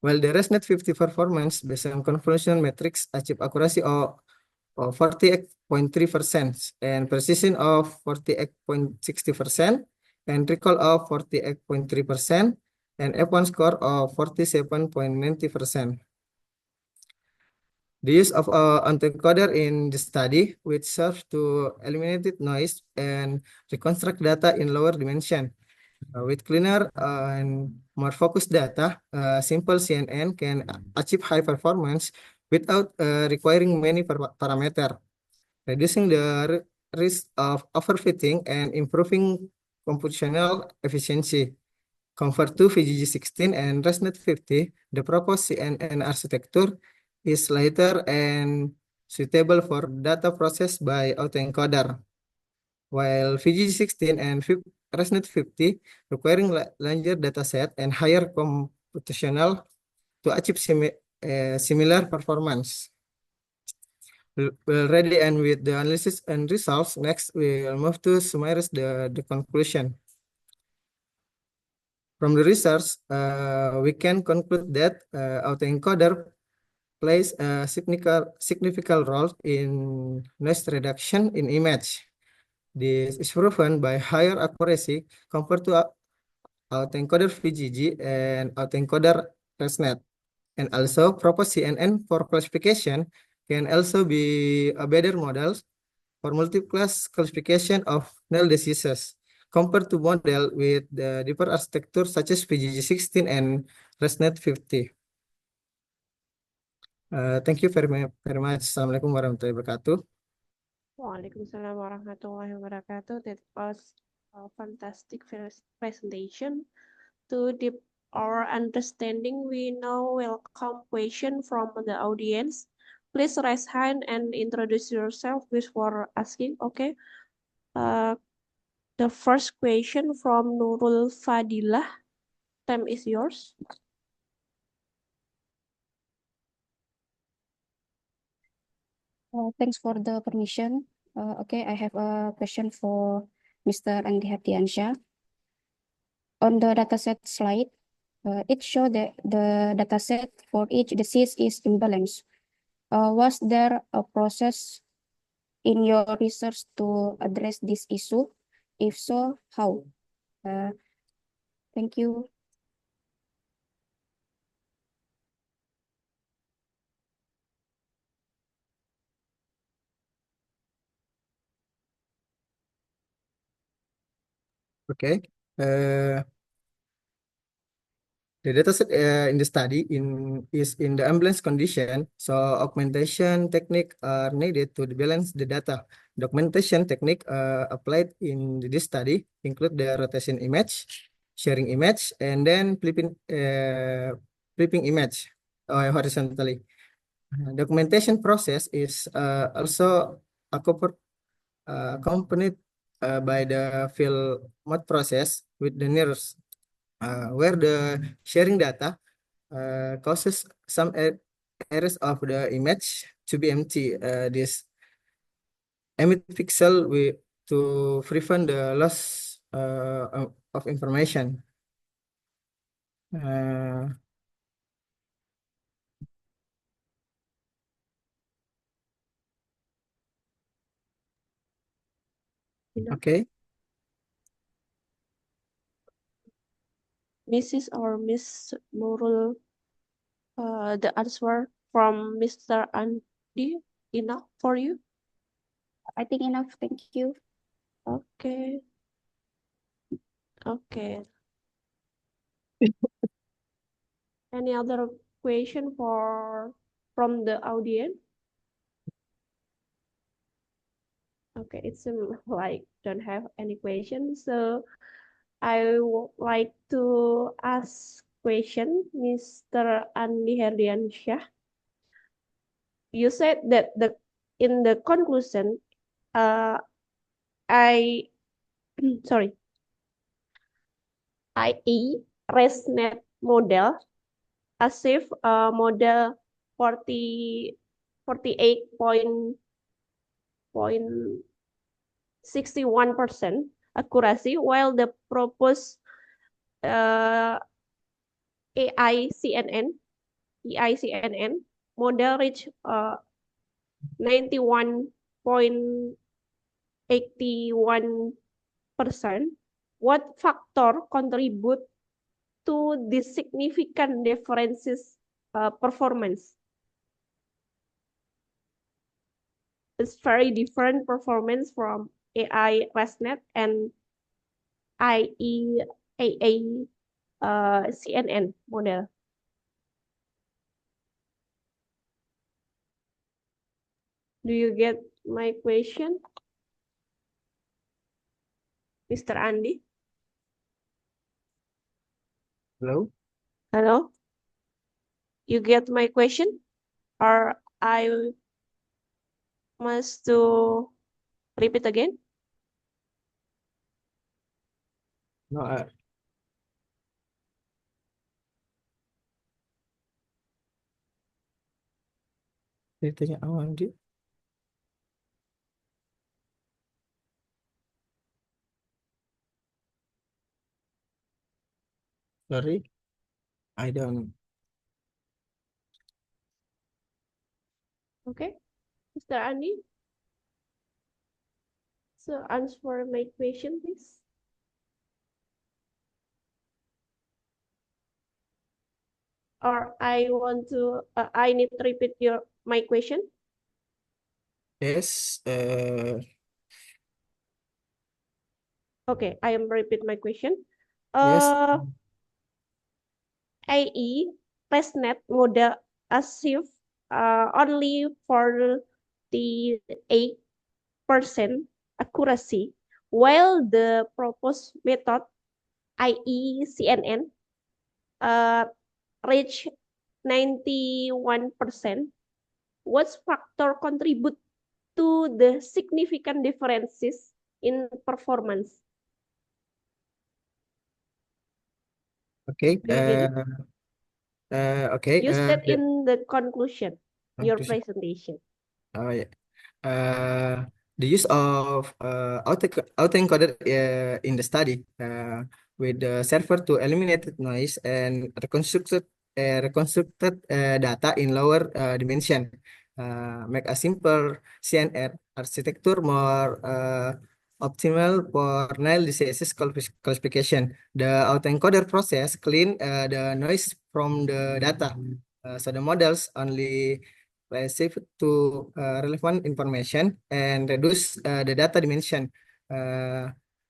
While the ResNet 50 performance based on convolutional metrics achieve accuracy of 48.3% and precision of 48.60% and recall of 48.3% and F1 score of 47.90%. The use of autoencoder in the study, which serves to eliminate noise and reconstruct data in lower dimension. With cleaner and more focused data, simple CNN can achieve high performance without requiring many parameters, reducing the risk of overfitting and improving computational efficiency. Compared to VGG16 and ResNet 50, the proposed CNN architecture is lighter and suitable for data processed by autoencoder, while VGG16 and ResNet 50 requiring larger dataset and higher computational to achieve similar performance. We'll ready and with the analysis and results. Next, we'll move to summarize the conclusion. From the research, we can conclude that autoencoder plays a significant role in noise reduction in image. This is proven by higher accuracy compared to autoencoder VGG and autoencoder ResNet. And also, proposed CNN for classification can also be a better model for multi-class classification of neural diseases compared to model with the deeper architecture such as VGG16 and ResNet 50. Thank you very much. Assalamualaikum warahmatullahi wabarakatuh. Waalaikumsalam warahmatullahi wabarakatuh. That was a fantastic presentation. To deep our understanding, we now welcome question from the audience. Please raise hand and introduce yourself before asking. Okay. The first question from Nurul Fadilah. Time is yours. Thanks for the permission. Okay, I have a question for Mr. Andi Hardiansyah. On the dataset slide, it shows that the dataset for each disease is imbalanced. Was there a process in your research to address this issue? If so, how? Thank you. Okay. The dataset in the study is in the ambulance condition, so augmentation technique are needed to balance the data. The augmentation technique applied in this study include the rotation image, sharing image, and then flipping image horizontally. The augmentation process is also accompanied by the field mode process with the NIRS, where the sharing data causes some areas of the image to be empty. This emit pixel to prevent the loss of information. Okay. Mrs. or Miss Nurul, the answer from Mr. Andi enough for you? I think enough. Thank you. Okay. Okay. Any other question from the audience? Okay, it seems like don't have any questions. So I would like to ask question, Mr. Andi Hardiansyah. You said that in the conclusion, I sorry, IE ResNet model, ASIF model 48.61% accuracy, while the proposed AICNN model reached 91.81%. What factor contribute to this significant differences performance? It's very different performance from AI ResNet and IEAA CNN model. Do you get my question, Mr. Andy? Hello? Hello? You get my question? Or I must to repeat again? No, ceritanya awal dia. Sorry, I don't. Okay, Mr. Andy? So answer my question, please. Or I want to, I need to repeat my question. Yes, Okay, I am repeat my question. yes. IE ResNet model achieve only for the 8% accuracy, while the proposed method IE CNN reach 91%. What factor contribute to the significant differences in performance? Okay. Do you get it? Okay. Use that in the conclusion, your Conclusion. presentation. Oh yeah. The use of autoencoder in the study with the server to eliminate noise and reconstructed data in lower dimension make a simple CNR architecture more optimal for Nile DCSS classification. The autoencoder process clean the noise from the data, so the models only receive to relevant information and reduce the data dimension,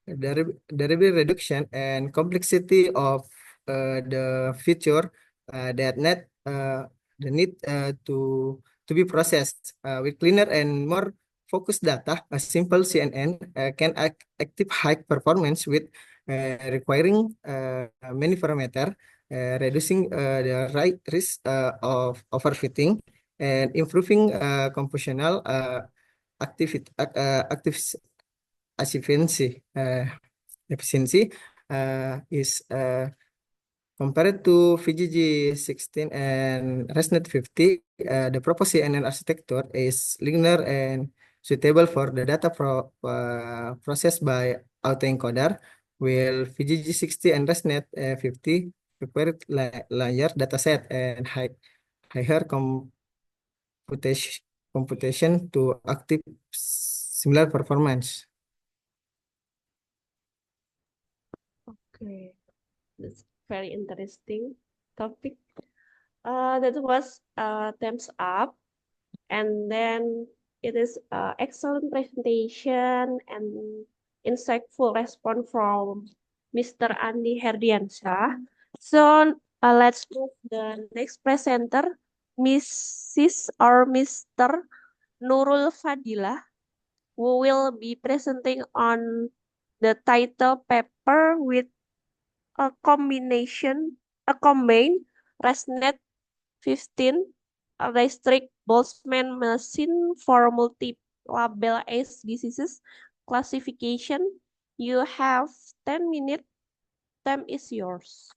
variable reduction and complexity of the feature that net the need to be processed with cleaner and more focused data. A simple CNN can active high performance with requiring many parameters, reducing the right risk of overfitting and improving computational active efficiency is compared to VGG 16 and ResNet 50. The proposed CNN architecture is linear and suitable for the data processed by autoencoder, while VGG 60 and ResNet 50 require larger dataset and higher computation to active similar performance. Okay, that's very interesting topic. That was thumbs up, and then it is excellent presentation and insightful response from Mr. Andi Herdiansyah. So let's move the next presenter, Mrs. or Mr. Nurul Fadilah, who will be presenting on the title paper with a combined ResNet 15 restrict Boltzmann machine for multi-label ACE diseases classification You have 10 minutes. Time is yours.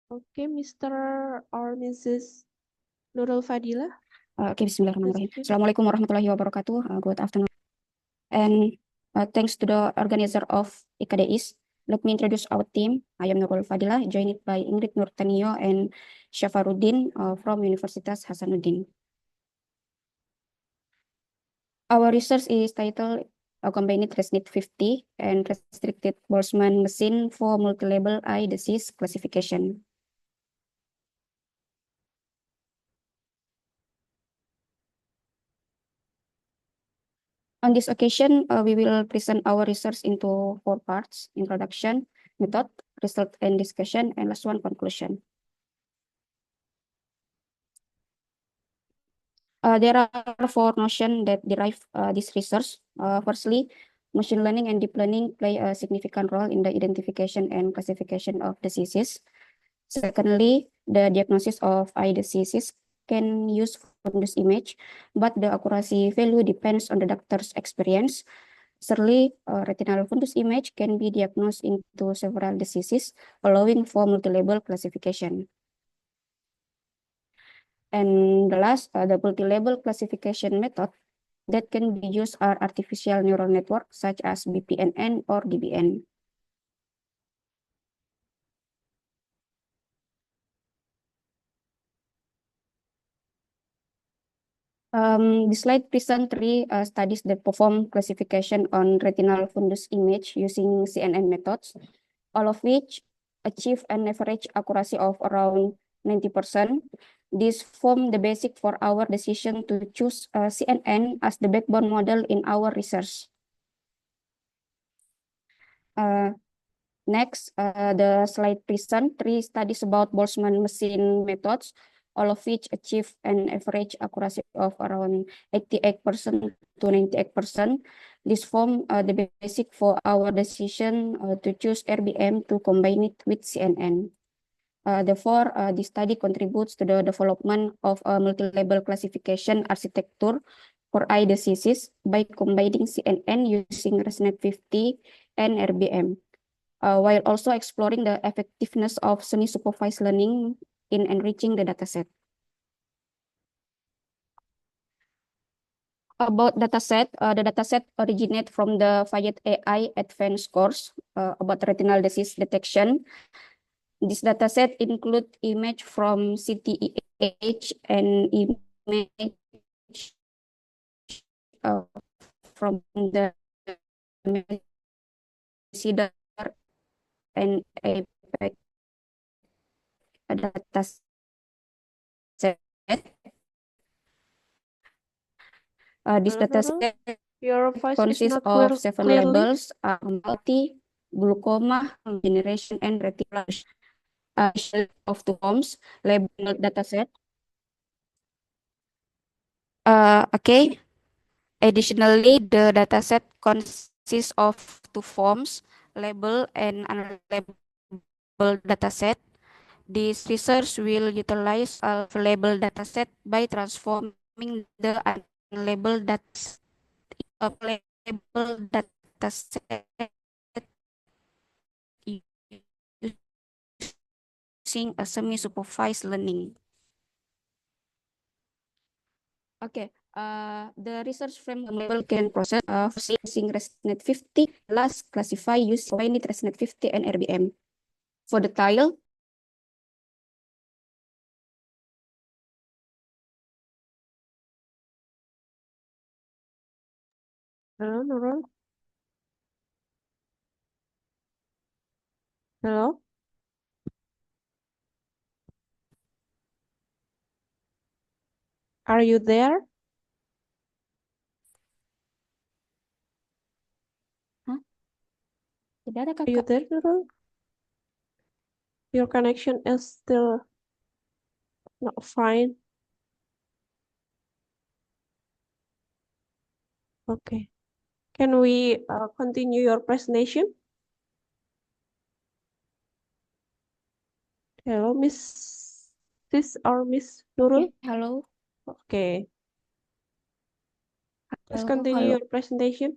Okay, Mr. or Mrs. Nurul Fadila. Okay, Bismillahirrahmanirrahim. Question. Assalamualaikum warahmatullahi wabarakatuh. Good afternoon. And thanks to the organizer of IKDIS, let me introduce our team. I am Nurul Fadila, joined by Ingrid Nurtanio and Syafaruddin from Universitas Hasanuddin. Our research is titled Combined ResNet 50 and Restricted Boltzmann Machine for Multi-Label Eye Disease Classification. On this occasion, we will present our research into 4 parts: introduction, method, result and discussion, and last one, conclusion. There are 4 notions that derive this research. Firstly, machine learning and deep learning play a significant role in the identification and classification of diseases. Secondly, the diagnosis of eye diseases can use fundus image, but the accuracy value depends on the doctor's experience. Thirdly, retinal fundus image can be diagnosed into several diseases, allowing for multi-label classification. And the last, the multi-label classification method that can be used are artificial neural networks such as BPNN or DBN. This slide presents 3 studies that perform classification on retinal fundus image using CNN methods, all of which achieve an average accuracy of around 90%. This form the basic for our decision to choose CNN as the backbone model in our research. Next, the slide presents 3 studies about Boltzmann machine methods, all of which achieve an average accuracy of around 88% to 98%. This form the basic for our decision to choose RBM to combine it with CNN. Therefore, this study contributes to the development of a multi-label classification architecture for eye diseases by combining CNN using ResNet 50 and RBM. While also exploring the effectiveness of semi-supervised learning in enriching the dataset. About dataset, the dataset originates from the Fayette AI Advanced course about retinal disease detection. This dataset includes image from CTEH and image from the CEDAR and APEC dataset. This dataset Your voice is consists not of 7 clearly. labels: multi, glaucoma, generation, and retinal. Of 2 forms, label dataset. Okay. Additionally, the dataset consists of 2 forms, label and unlabeled dataset. This research will utilize a labeled dataset by transforming the unlabeled dataset of labeled dataset using a semi-supervised learning. Okay. The research framework label can process using ResNet 50 plus classify using combined ResNet 50 and RBM. For the tile, Hello, Nurul. Hello. Are you there? Tidak ada Are you kakak. there, Nurul? Your connection is still not fine. Okay. Can we continue your presentation? Hello, Miss Sis or Miss Nurul? Halo. Okay. Let's Halo, continue halo. your presentation.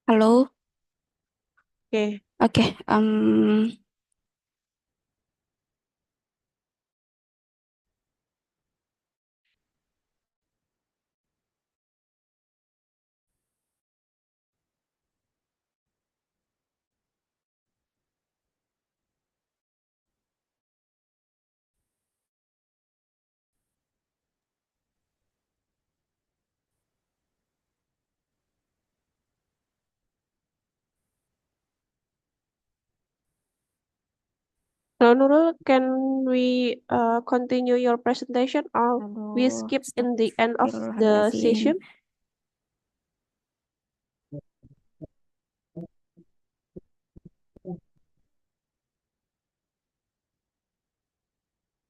Halo. Okay. Oke. Hello, Nurul. Can we continue your presentation or we Halo. skip in the end of the Astagfirullahaladzim. session?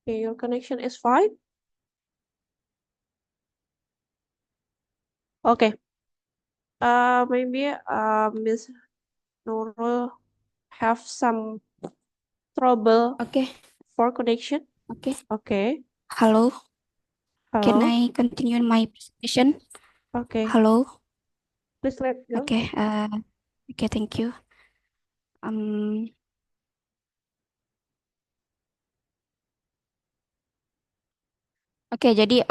Okay, your connection is fine. Okay. Maybe Miss Nurul have some trouble Oke. for connection. Oke. Okay. Halo. Can Hello. I continue my presentation? Okay. Halo. Please let go. Oke. Oke, thank you. Oke, jadi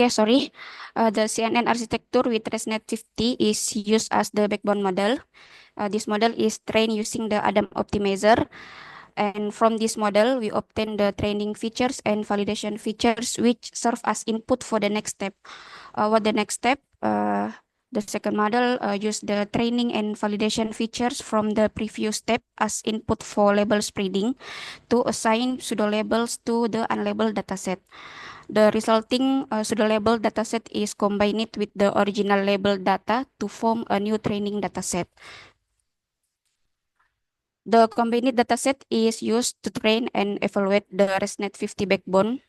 sorry. The CNN architecture with ResNet 50 is used as the backbone model. This model is trained using the Adam optimizer. And from this model, we obtain the training features and validation features which serve as input for the next step. What the next step? The second model use the training and validation features from the previous step as input for label spreading to assign pseudo labels to the unlabeled dataset. The resulting pseudo-label dataset is combined with the original label data to form a new training dataset. The combined dataset is used to train and evaluate the ResNet 50 backbone.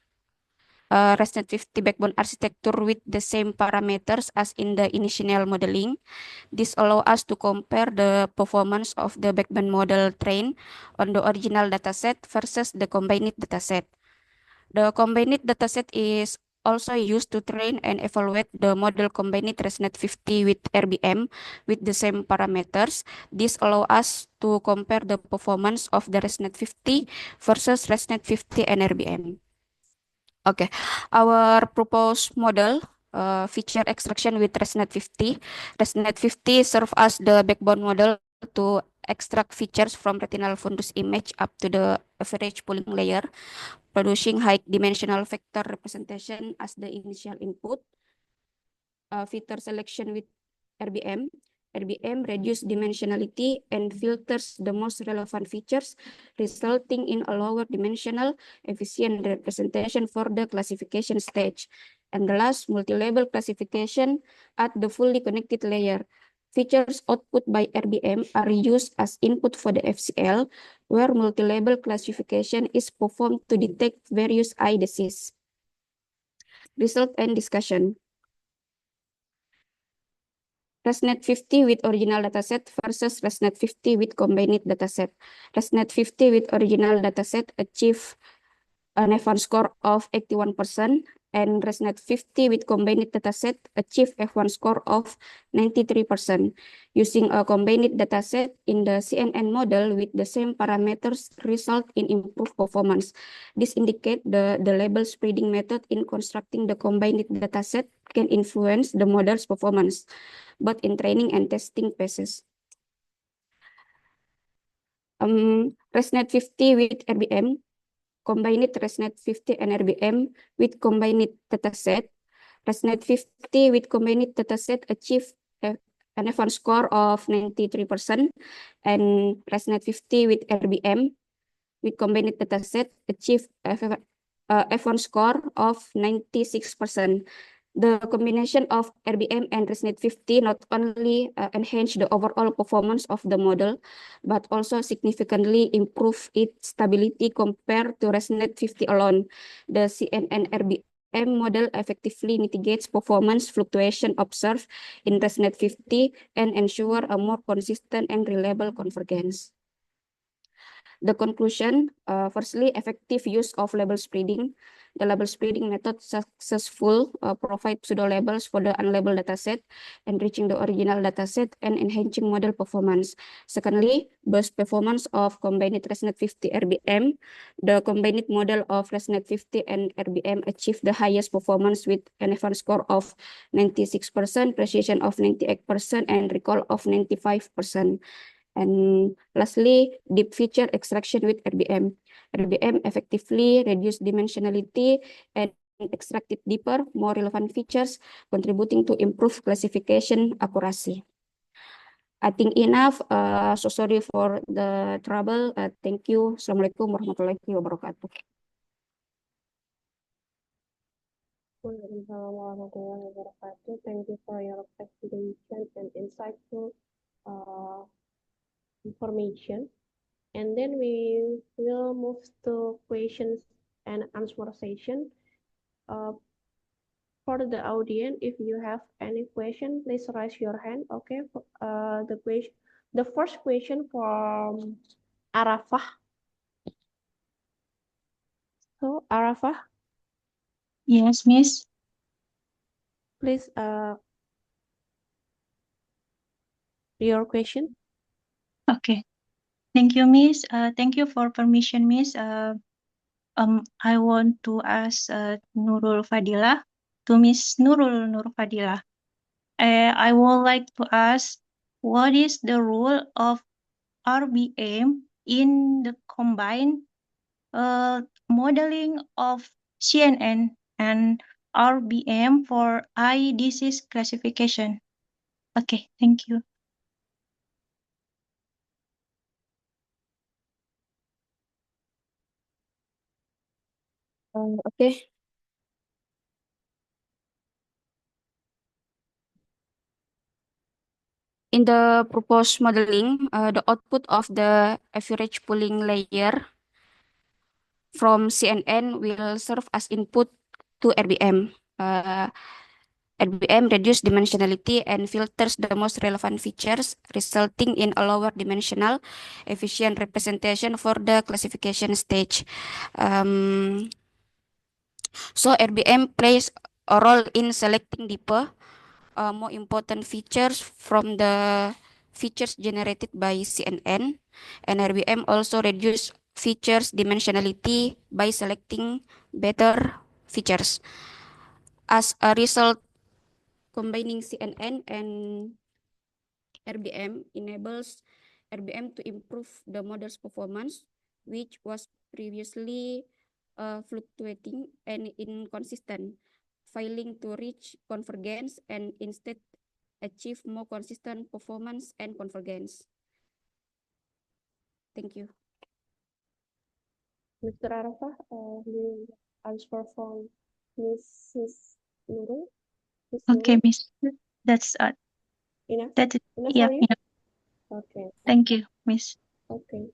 ResNet 50 backbone architecture with the same parameters as in the initial modeling. This allows us to compare the performance of the backbone model trained on the original dataset versus the combined dataset. The combined dataset is also used to train and evaluate the model combined ResNet 50 with RBM with the same parameters. This allows us to compare the performance of the ResNet 50 versus ResNet 50 and RBM. Okay, our proposed model feature extraction with ResNet 50. ResNet 50 serve as the backbone model to extract features from retinal fundus image up to the average pooling layer, producing high dimensional vector representation as the initial input. Filter selection with RBM. RBM reduce dimensionality and filters the most relevant features, resulting in a lower dimensional efficient representation for the classification stage. And the last, multi-label classification at the fully connected layer. Features output by RBM are used as input for the FCL, where multi-label classification is performed to detect various eye disease. Result and discussion. ResNet 50 with original dataset versus ResNet 50 with combined dataset. ResNet 50 with original dataset achieve an F1 score of 81%, and ResNet 50 with combined dataset achieve F1 score of 93%. Using a combined dataset in the CNN model with the same parameters result in improved performance. This indicates the label spreading method in constructing the combined dataset can influence the model's performance, but in training and testing phases. ResNet 50 with RBM, combined ResNet 50 and RBM with combined dataset. ResNet 50 with combined dataset achieve an F1 score of 93%, and ResNet 50 with RBM with combined dataset achieve F1 score of 96%. The combination of RBM and ResNet 50 not only enhance the overall performance of the model, but also significantly improve its stability compared to ResNet 50 alone. The CNN RBM model effectively mitigates performance fluctuation observed in ResNet 50 and ensure a more consistent and reliable convergence. The conclusion, firstly, effective use of label spreading. The label spreading method successful provide pseudo labels for the unlabeled dataset, enriching the original dataset and enhancing model performance. Secondly, best performance of combined ResNet 50 RBM. The combined model of ResNet 50 and RBM achieved the highest performance with an Evans score of 96%, precision of 98%, and recall of 95%. And lastly, deep feature extraction with RBM. RBM effectively reduce dimensionality and extracted deeper, more relevant features, contributing to improved classification accuracy. I think enough. So sorry for the trouble. Thank you. Assalamualaikum warahmatullahi wabarakatuh. Waalaikumsalam warahmatullahi wabarakatuh. Thank you for your presentation and insightful information. And then we will move to questions and answer session. For the audience, if you have any question, please raise your hand. Okay. The first question from Arafah. So Arafah, Yes, Miss. please your question. Okay. Thank you, Miss. Thank you for permission, Miss. I want to ask Nurul Fadila to Miss Nur Fadila. I would like to ask, what is the role of RBM in the combined modeling of CNN and RBM for eye disease classification? Okay, thank you. Okay. In the proposed modeling, the output of the average pooling layer from CNN will serve as input to RBM. RBM reduces dimensionality and filters the most relevant features, resulting in a lower dimensional, efficient representation for the classification stage. So RBM plays a role in selecting deeper, more important features from the features generated by CNN, and RBM also reduce features dimensionality by selecting better features. As a result, combining CNN and RBM enables RBM to improve the model's performance, which was previously fluctuating and inconsistent, failing to reach convergence and instead achieve more consistent performance and convergence. Thank you. Mr. Arafah, will answer from Mrs. Nurul. Okay, Miss. That's Enough? that is Enough yeah, for you? yeah. Okay. Thank you, Miss. Okay.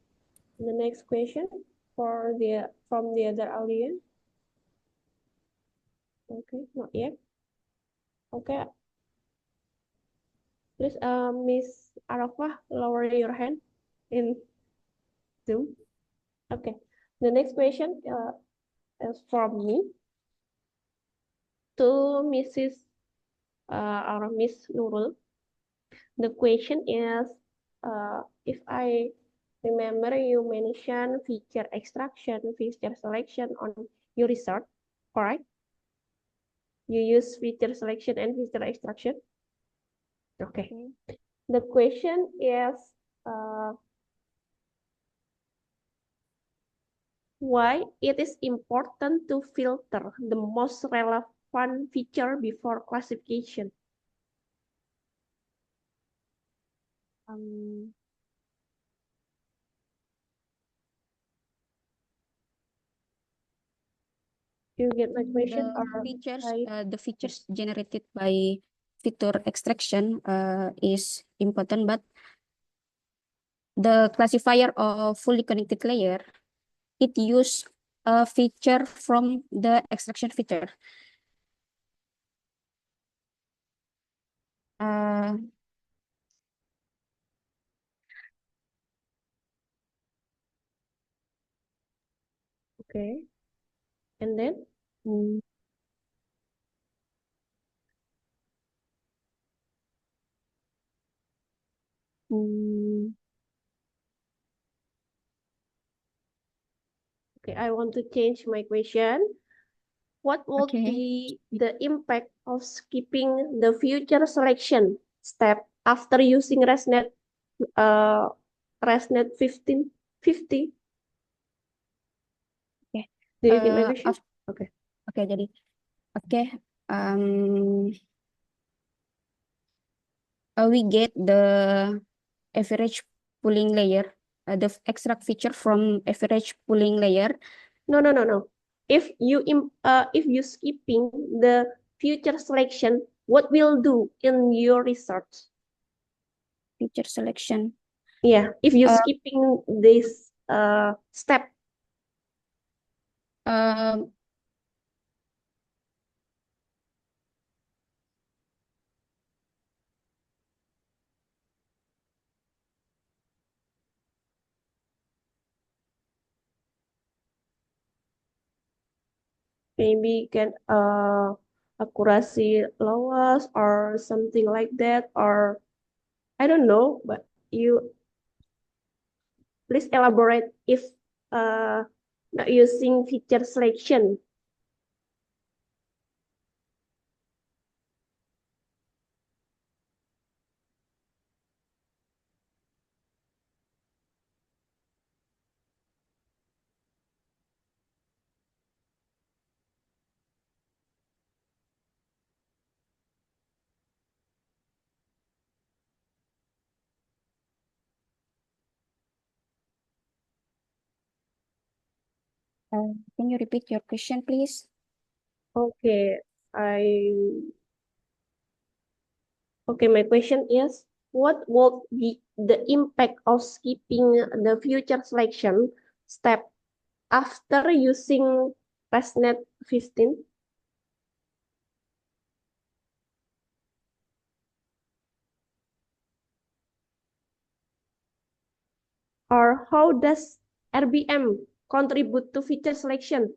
The next question from the other audience. Okay, not yet. Okay. Please, Miss Arafah, lower your hand in Zoom. Okay. The next question is from me to Mrs. or Miss Nurul. The question is, if I remember, you mentioned feature extraction, feature selection on your research, correct? You use feature selection and feature extraction. Okay. The question is, why it is important to filter the most relevant feature before classification? You get my question? The features generated by feature extraction is important, but the classifier of fully connected layer, it use a feature from the extraction feature. Okay. And then? Okay, I want to change my question. What would be the impact of skipping the future selection step after using ResNet 1550? Okay. Do you get my question? Okay. Okay, jadi we get the average pooling layer, the extract feature from average pooling layer. No. If you skipping the future selection, what will do in your research? Feature selection. Yeah, if you skipping this step. Maybe can accuracy loss or something like that, or I don't know, but you please elaborate if not using feature selection. Can you repeat your question, please? Okay, my question is, what would be the impact of skipping the future selection step after using ResNet 15? Or how does RBM contribute to feature selection?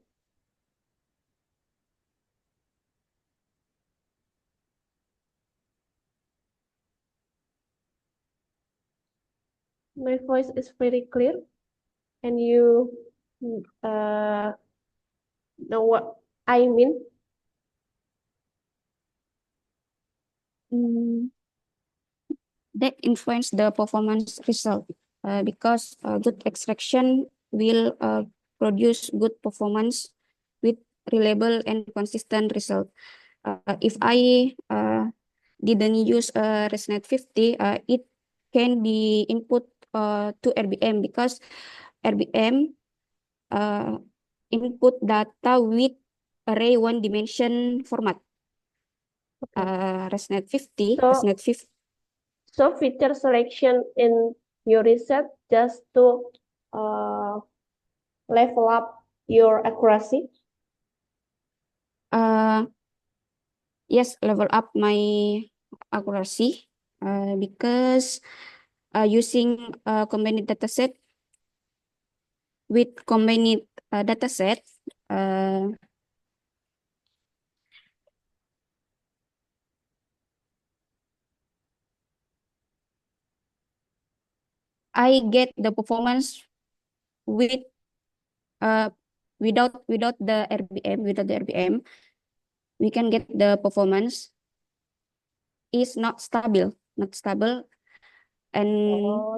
My voice is very clear, and you know what I mean? That influence the performance result because good extraction will produce good performance with reliable and consistent result. If I didn't use ResNet 50, it can be input to RBM because RBM input data with array one dimension format. ResNet 50, So feature selection in your research just to level up your accuracy? Yes, level up my accuracy because using a combined dataset with combined dataset, I get the performance with without the RBM, we can get the performance is not stable, and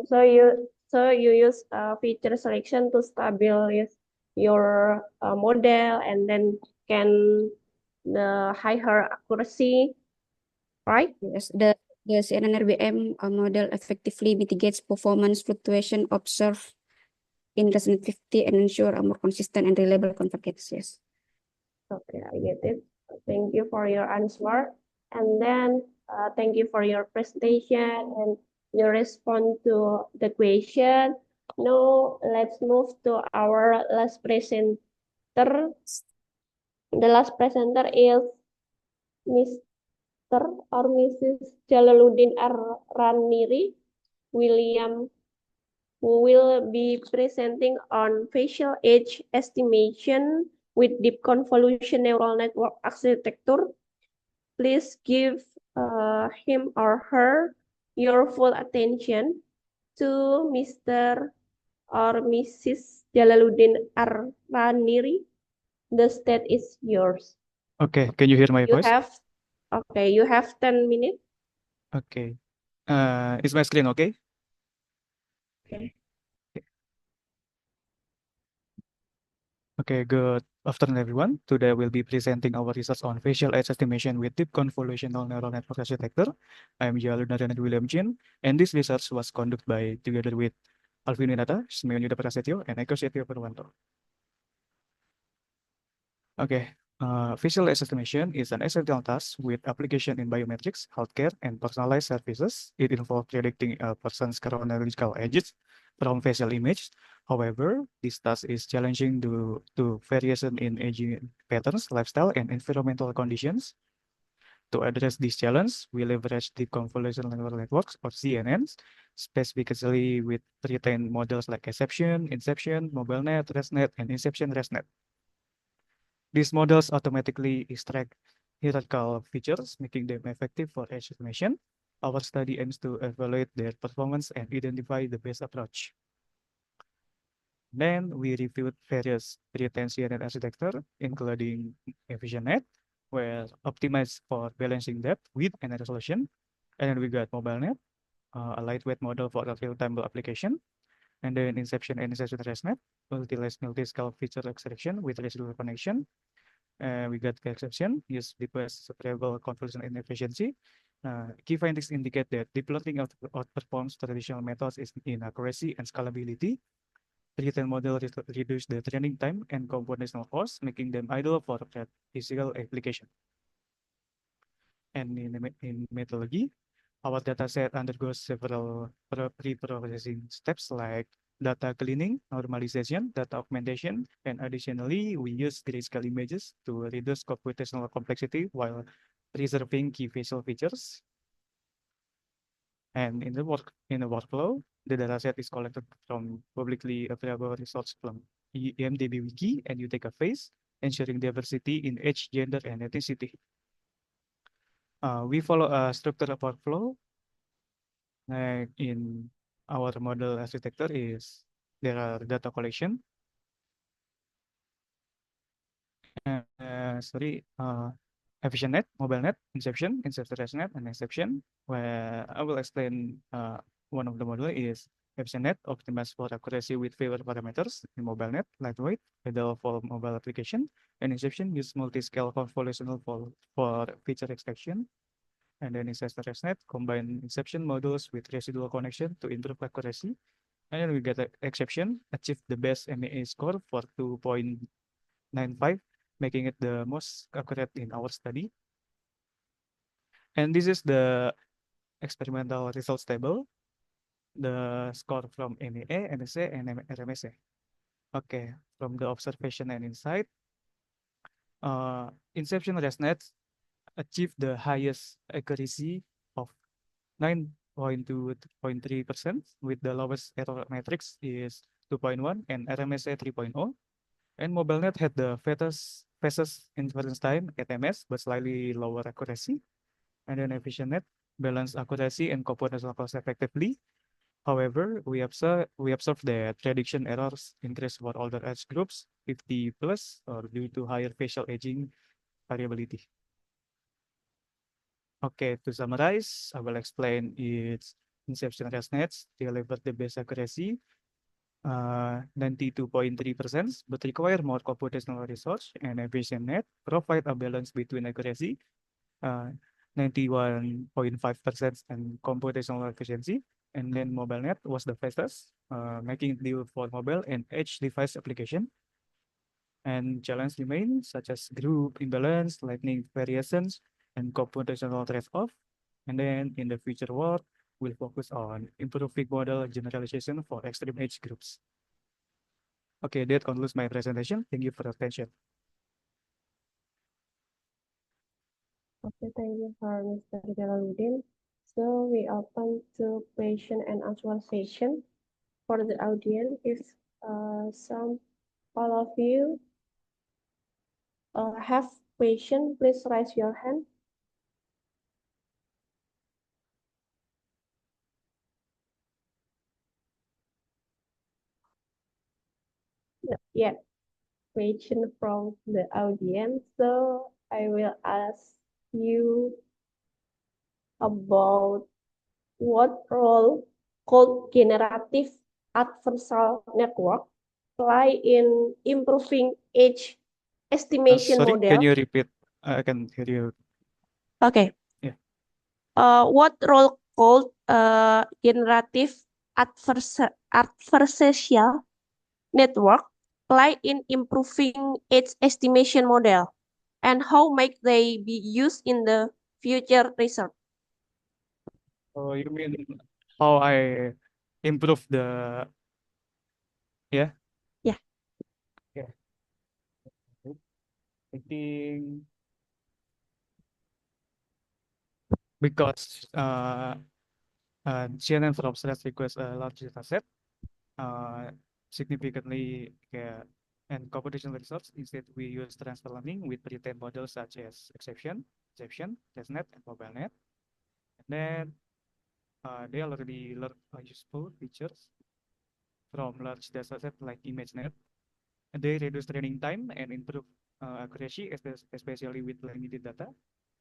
so you use feature selection to stabilize your model and then can the higher accuracy, right? Yes, the CNN RBM model effectively mitigates performance fluctuation observed in ResNet 50 and ensure a more consistent and reliable convergence. Yes. Okay, I get it. Thank you for your answer. And then thank you for your presentation and your response to the question. Now let's move to our last presenter. The last presenter is Mr. or Mrs. Jalaluddin Raniri William, who will be presenting on facial age estimation with deep convolution neural network architecture. Please give him or her your full attention to Mr. or Mrs. Jalaluddin Raniri. The stage is yours. Okay, can you hear my You voice? have, okay, you have 10 minutes. Okay. Is my screen okay? Okay. Okay, good afternoon, everyone. Today we'll be presenting our research on facial age estimation with deep convolutional neural network architecture. I'm Jalaluddin William Jin, and this research was conducted by together with Alvin Winata, Smeon Yuda Prasetyo, and Eko Setio Purwanto. Okay, facial age estimation is an essential task with application in biometrics, healthcare, and personalized services. It involves predicting a person's chronological ages from facial image. However, this task is challenging due to variation in aging patterns, lifestyle, and environmental conditions. To address this challenge, we leverage deep convolutional neural networks, or CNNs, specifically with pre-trained models like Exception, Inception, MobileNet, ResNet, and Inception ResNet. These models automatically extract hierarchical features, making them effective for age estimation. Our study aims to evaluate their performance and identify the best approach. Then we reviewed various pre-trained CNN architecture, including EfficientNet, where optimized for balancing depth, width, and resolution. And then we got MobileNet, a lightweight model for a real-time application. And then Inception and Inception ResNet, multi-scale feature extraction with residual connection. We got the exception, use deepest variable convolution and efficiency. Key findings indicate that deep learning outperforms traditional methods in accuracy and scalability. Pre-trained model reduce the training time and computational cost, making them ideal for physical application. And in methodology, our dataset undergoes several pre-processing steps like data cleaning, normalization, data augmentation, and additionally, we use grayscale images to reduce computational complexity while preserving key facial features. And in the workflow, the dataset is collected from publicly available resources from EMDB Wiki, and you take a face, ensuring diversity in age, gender, and ethnicity. We follow a structured workflow. In our model architecture is there are data collection. EfficientNet, MobileNet, Inception, ResNet, and Exception. Where I will explain one of the model is EfficientNet, optimized for accuracy with fewer parameters. In MobileNet, lightweight, ideal for mobile application. And Inception use multi-scale convolutional for feature extraction. And then Inception ResNet, combine Inception modules with residual connection to improve accuracy. And then we get an Exception, achieve the best MAA score for 2.95, making it the most accurate in our study. And this is the experimental results table, the score from MAA, NSA, and RMSA. Okay, from the observation and insight, Inception ResNet achieved the highest accuracy of 9.2.3%, with the lowest error matrix is 2.1 and RMSA 3.0. And MobileNet had the fastest inference time at MS, but slightly lower accuracy. And then EfficientNet balanced accuracy and computational cost effectively. However, we observe that prediction errors increase for older age groups, 50 plus, or due to higher facial aging variability. Okay, to summarize, I will explain its Inception ResNets deliver the best accuracy, 92.3%, but require more computational resource, and EfficientNet provide a balance between accuracy, 91.5% and computational efficiency. And then MobileNet was the fastest, making it due for mobile and edge device application. And challenges remain, such as group imbalance, lightning variations, and computational trade-off. And then in the future work, we'll focus on improving model generalization for extreme age groups. Okay, that concludes my presentation. Thank you for your attention. Okay, thank you for Mr. Jalaluddin. So we open to question and answer session for the audience. If some all of you have question, please raise your hand. Yeah, question from the audience. So I will ask you about what role could generative adversarial network play in improving age estimation Sorry, can model? you repeat? I can hear you. Okay. Yeah. What role could generative adversarial network play in improving age estimation model, and how might they be used in the future research? Oh, you mean how I improve the, yeah? Yeah. Yeah. I think because CNN from stress request a large data set, significantly and computational research. Instead, we use transfer learning with pre-trained models such as exception, testnet, and mobilenet. And then they already learn useful features from large data set like ImageNet. And they reduce training time and improve accuracy, especially with limited data.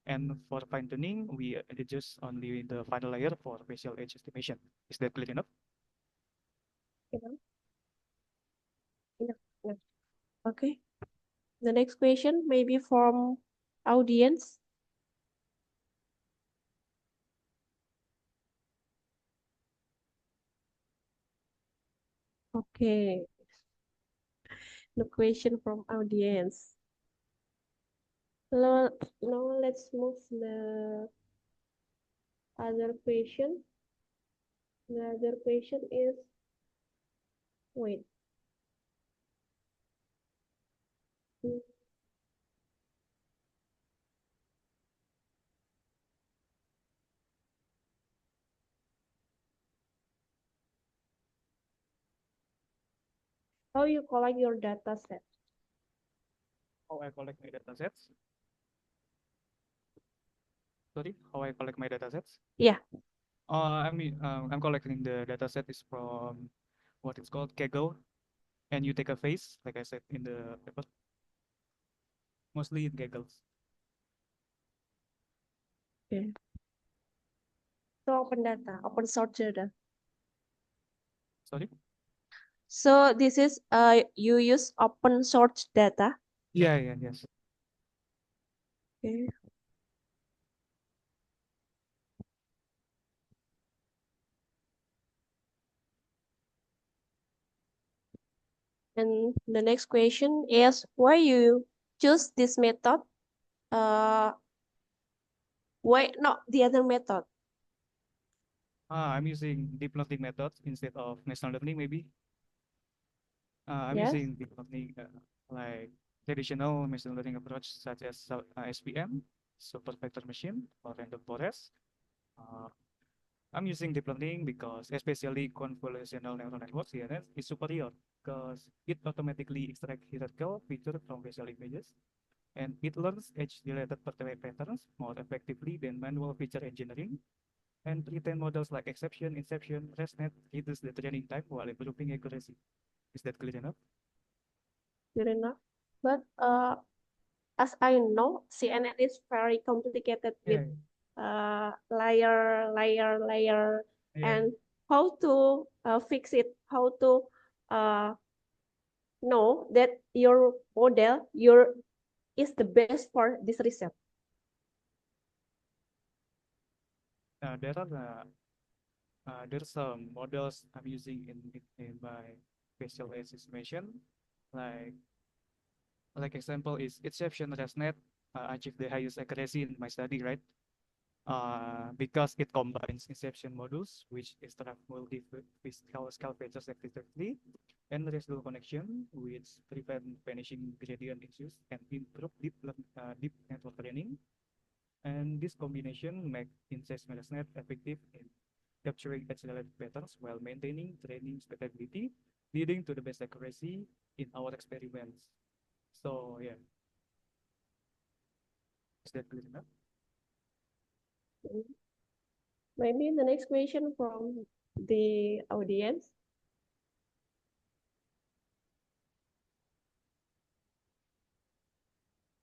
And for fine tuning, we adjust only the final layer for facial age estimation. Is that clear enough? Enough. Okay. The next question may be from audience. Okay. The question from audience. Now let's move the other question. The other question is, wait. How you collect your data set? How I collect my data sets? Sorry, how I collect my data sets? Yeah. I'm collecting the data set is from what it's called Kaggle, and you take a face, like I said in the paper, mostly in Kaggles. Okay. So open data, open source data. Sorry? So this is you use open source data. Yeah, yes. Okay. And the next question is why you choose this method? Why not the other method? I'm using deep learning methods instead of machine learning, maybe. I'm Yes. using deep learning like traditional machine learning approach such as SVM, super vector machine, or random forest. I'm using deep learning because especially convolutional neural networks CNN is superior because it automatically extracts hierarchical features from facial images and it learns edge-related patterns more effectively than manual feature engineering. And pre-trained models like exception, inception, ResNet reduce the training time while improving accuracy. Is that clear enough? Clear enough. But as I know, CNN is very complicated with layer, Yeah. and how to fix it, how to know that your model is the best for this research. There's some models I'm using in my facial age estimation, like Like example is Inception ResNet achieved the highest accuracy in my study, right? Because it combines inception modules, which extract multi-physical features effectively, and residual connection, which prevent vanishing gradient issues and improve deep network training. And this combination makes Inception ResNet effective in capturing accelerated patterns while maintaining training stability, leading to the best accuracy in our experiments. So yeah, is that clear enough? Maybe the next question from the audience.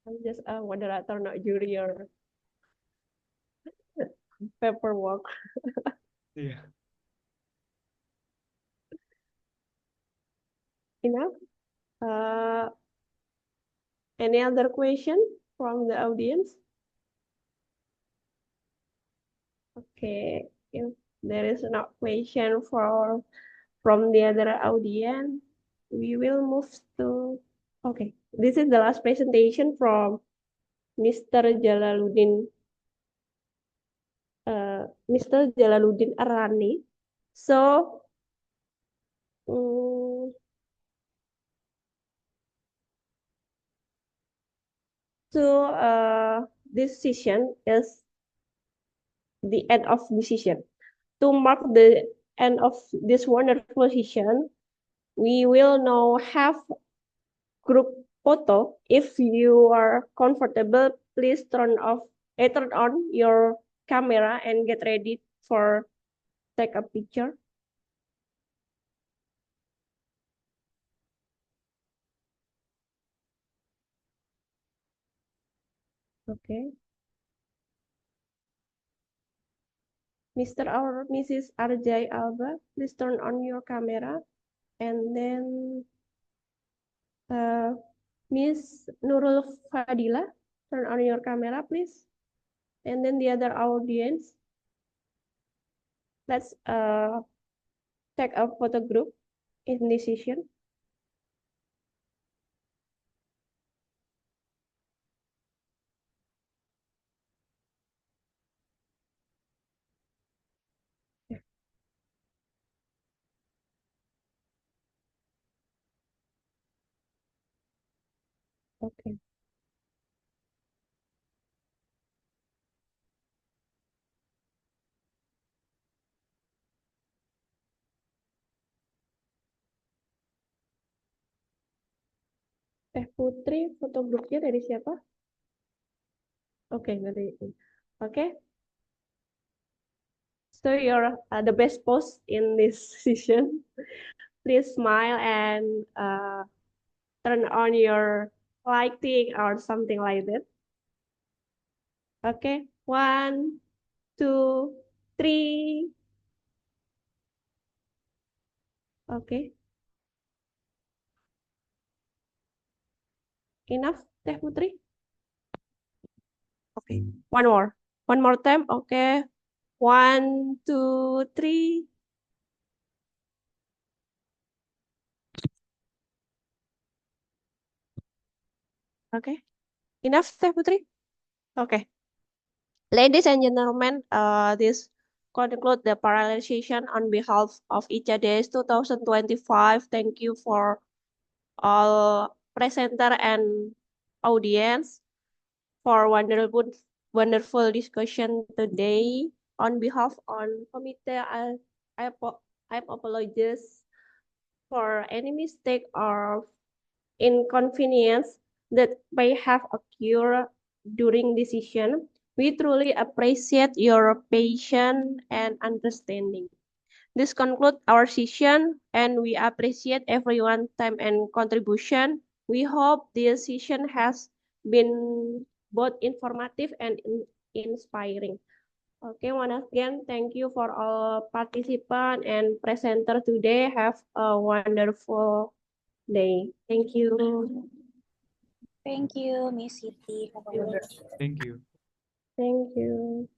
I'm just a moderator, not jury or paperwork. Yeah. Enough? Any other question from the audience? Okay, if there is no question from the other audience, we will move to, okay, this is the last presentation from Mr. Jalaluddin, Mr. Jalaluddin Arani. So, this session is the end of the session. To mark the end of this wonderful session, we will now have group photo. If you are comfortable, please turn on your camera and get ready for take a picture. Okay. Mr. or Mrs. Arjay Alba, please turn on your camera. And then Miss Nurul Fadila, turn on your camera, please. And then the other audience. Let's take a photo group in this session. Okay. Teh Putri, foto grupnya dari siapa? Oke, dari itu. Oke. So you're the best post in this session. Please smile and turn on your lighting or something like that. Okay, 1, 2, 3. Okay. Enough, Teh Putri? Okay, one more time. Okay, 1, 2, 3. Okay, enough, Teh Putri? Okay. Ladies and gentlemen, this conclude the parallel session on behalf of ICADES 2025. Thank you for all presenter and audience for wonderful discussion today. On behalf on committee, I apologize for any mistake or inconvenience that may have occurred during this session. We truly appreciate your patience and understanding. This concludes our session, and we appreciate everyone's time and contribution. We hope this session has been both informative and inspiring. Okay, once again, thank you for all participants and presenter today. Have a wonderful day. Thank you. Thank you, Miss Siti. Have a wonderful day. Thank you. Thank you.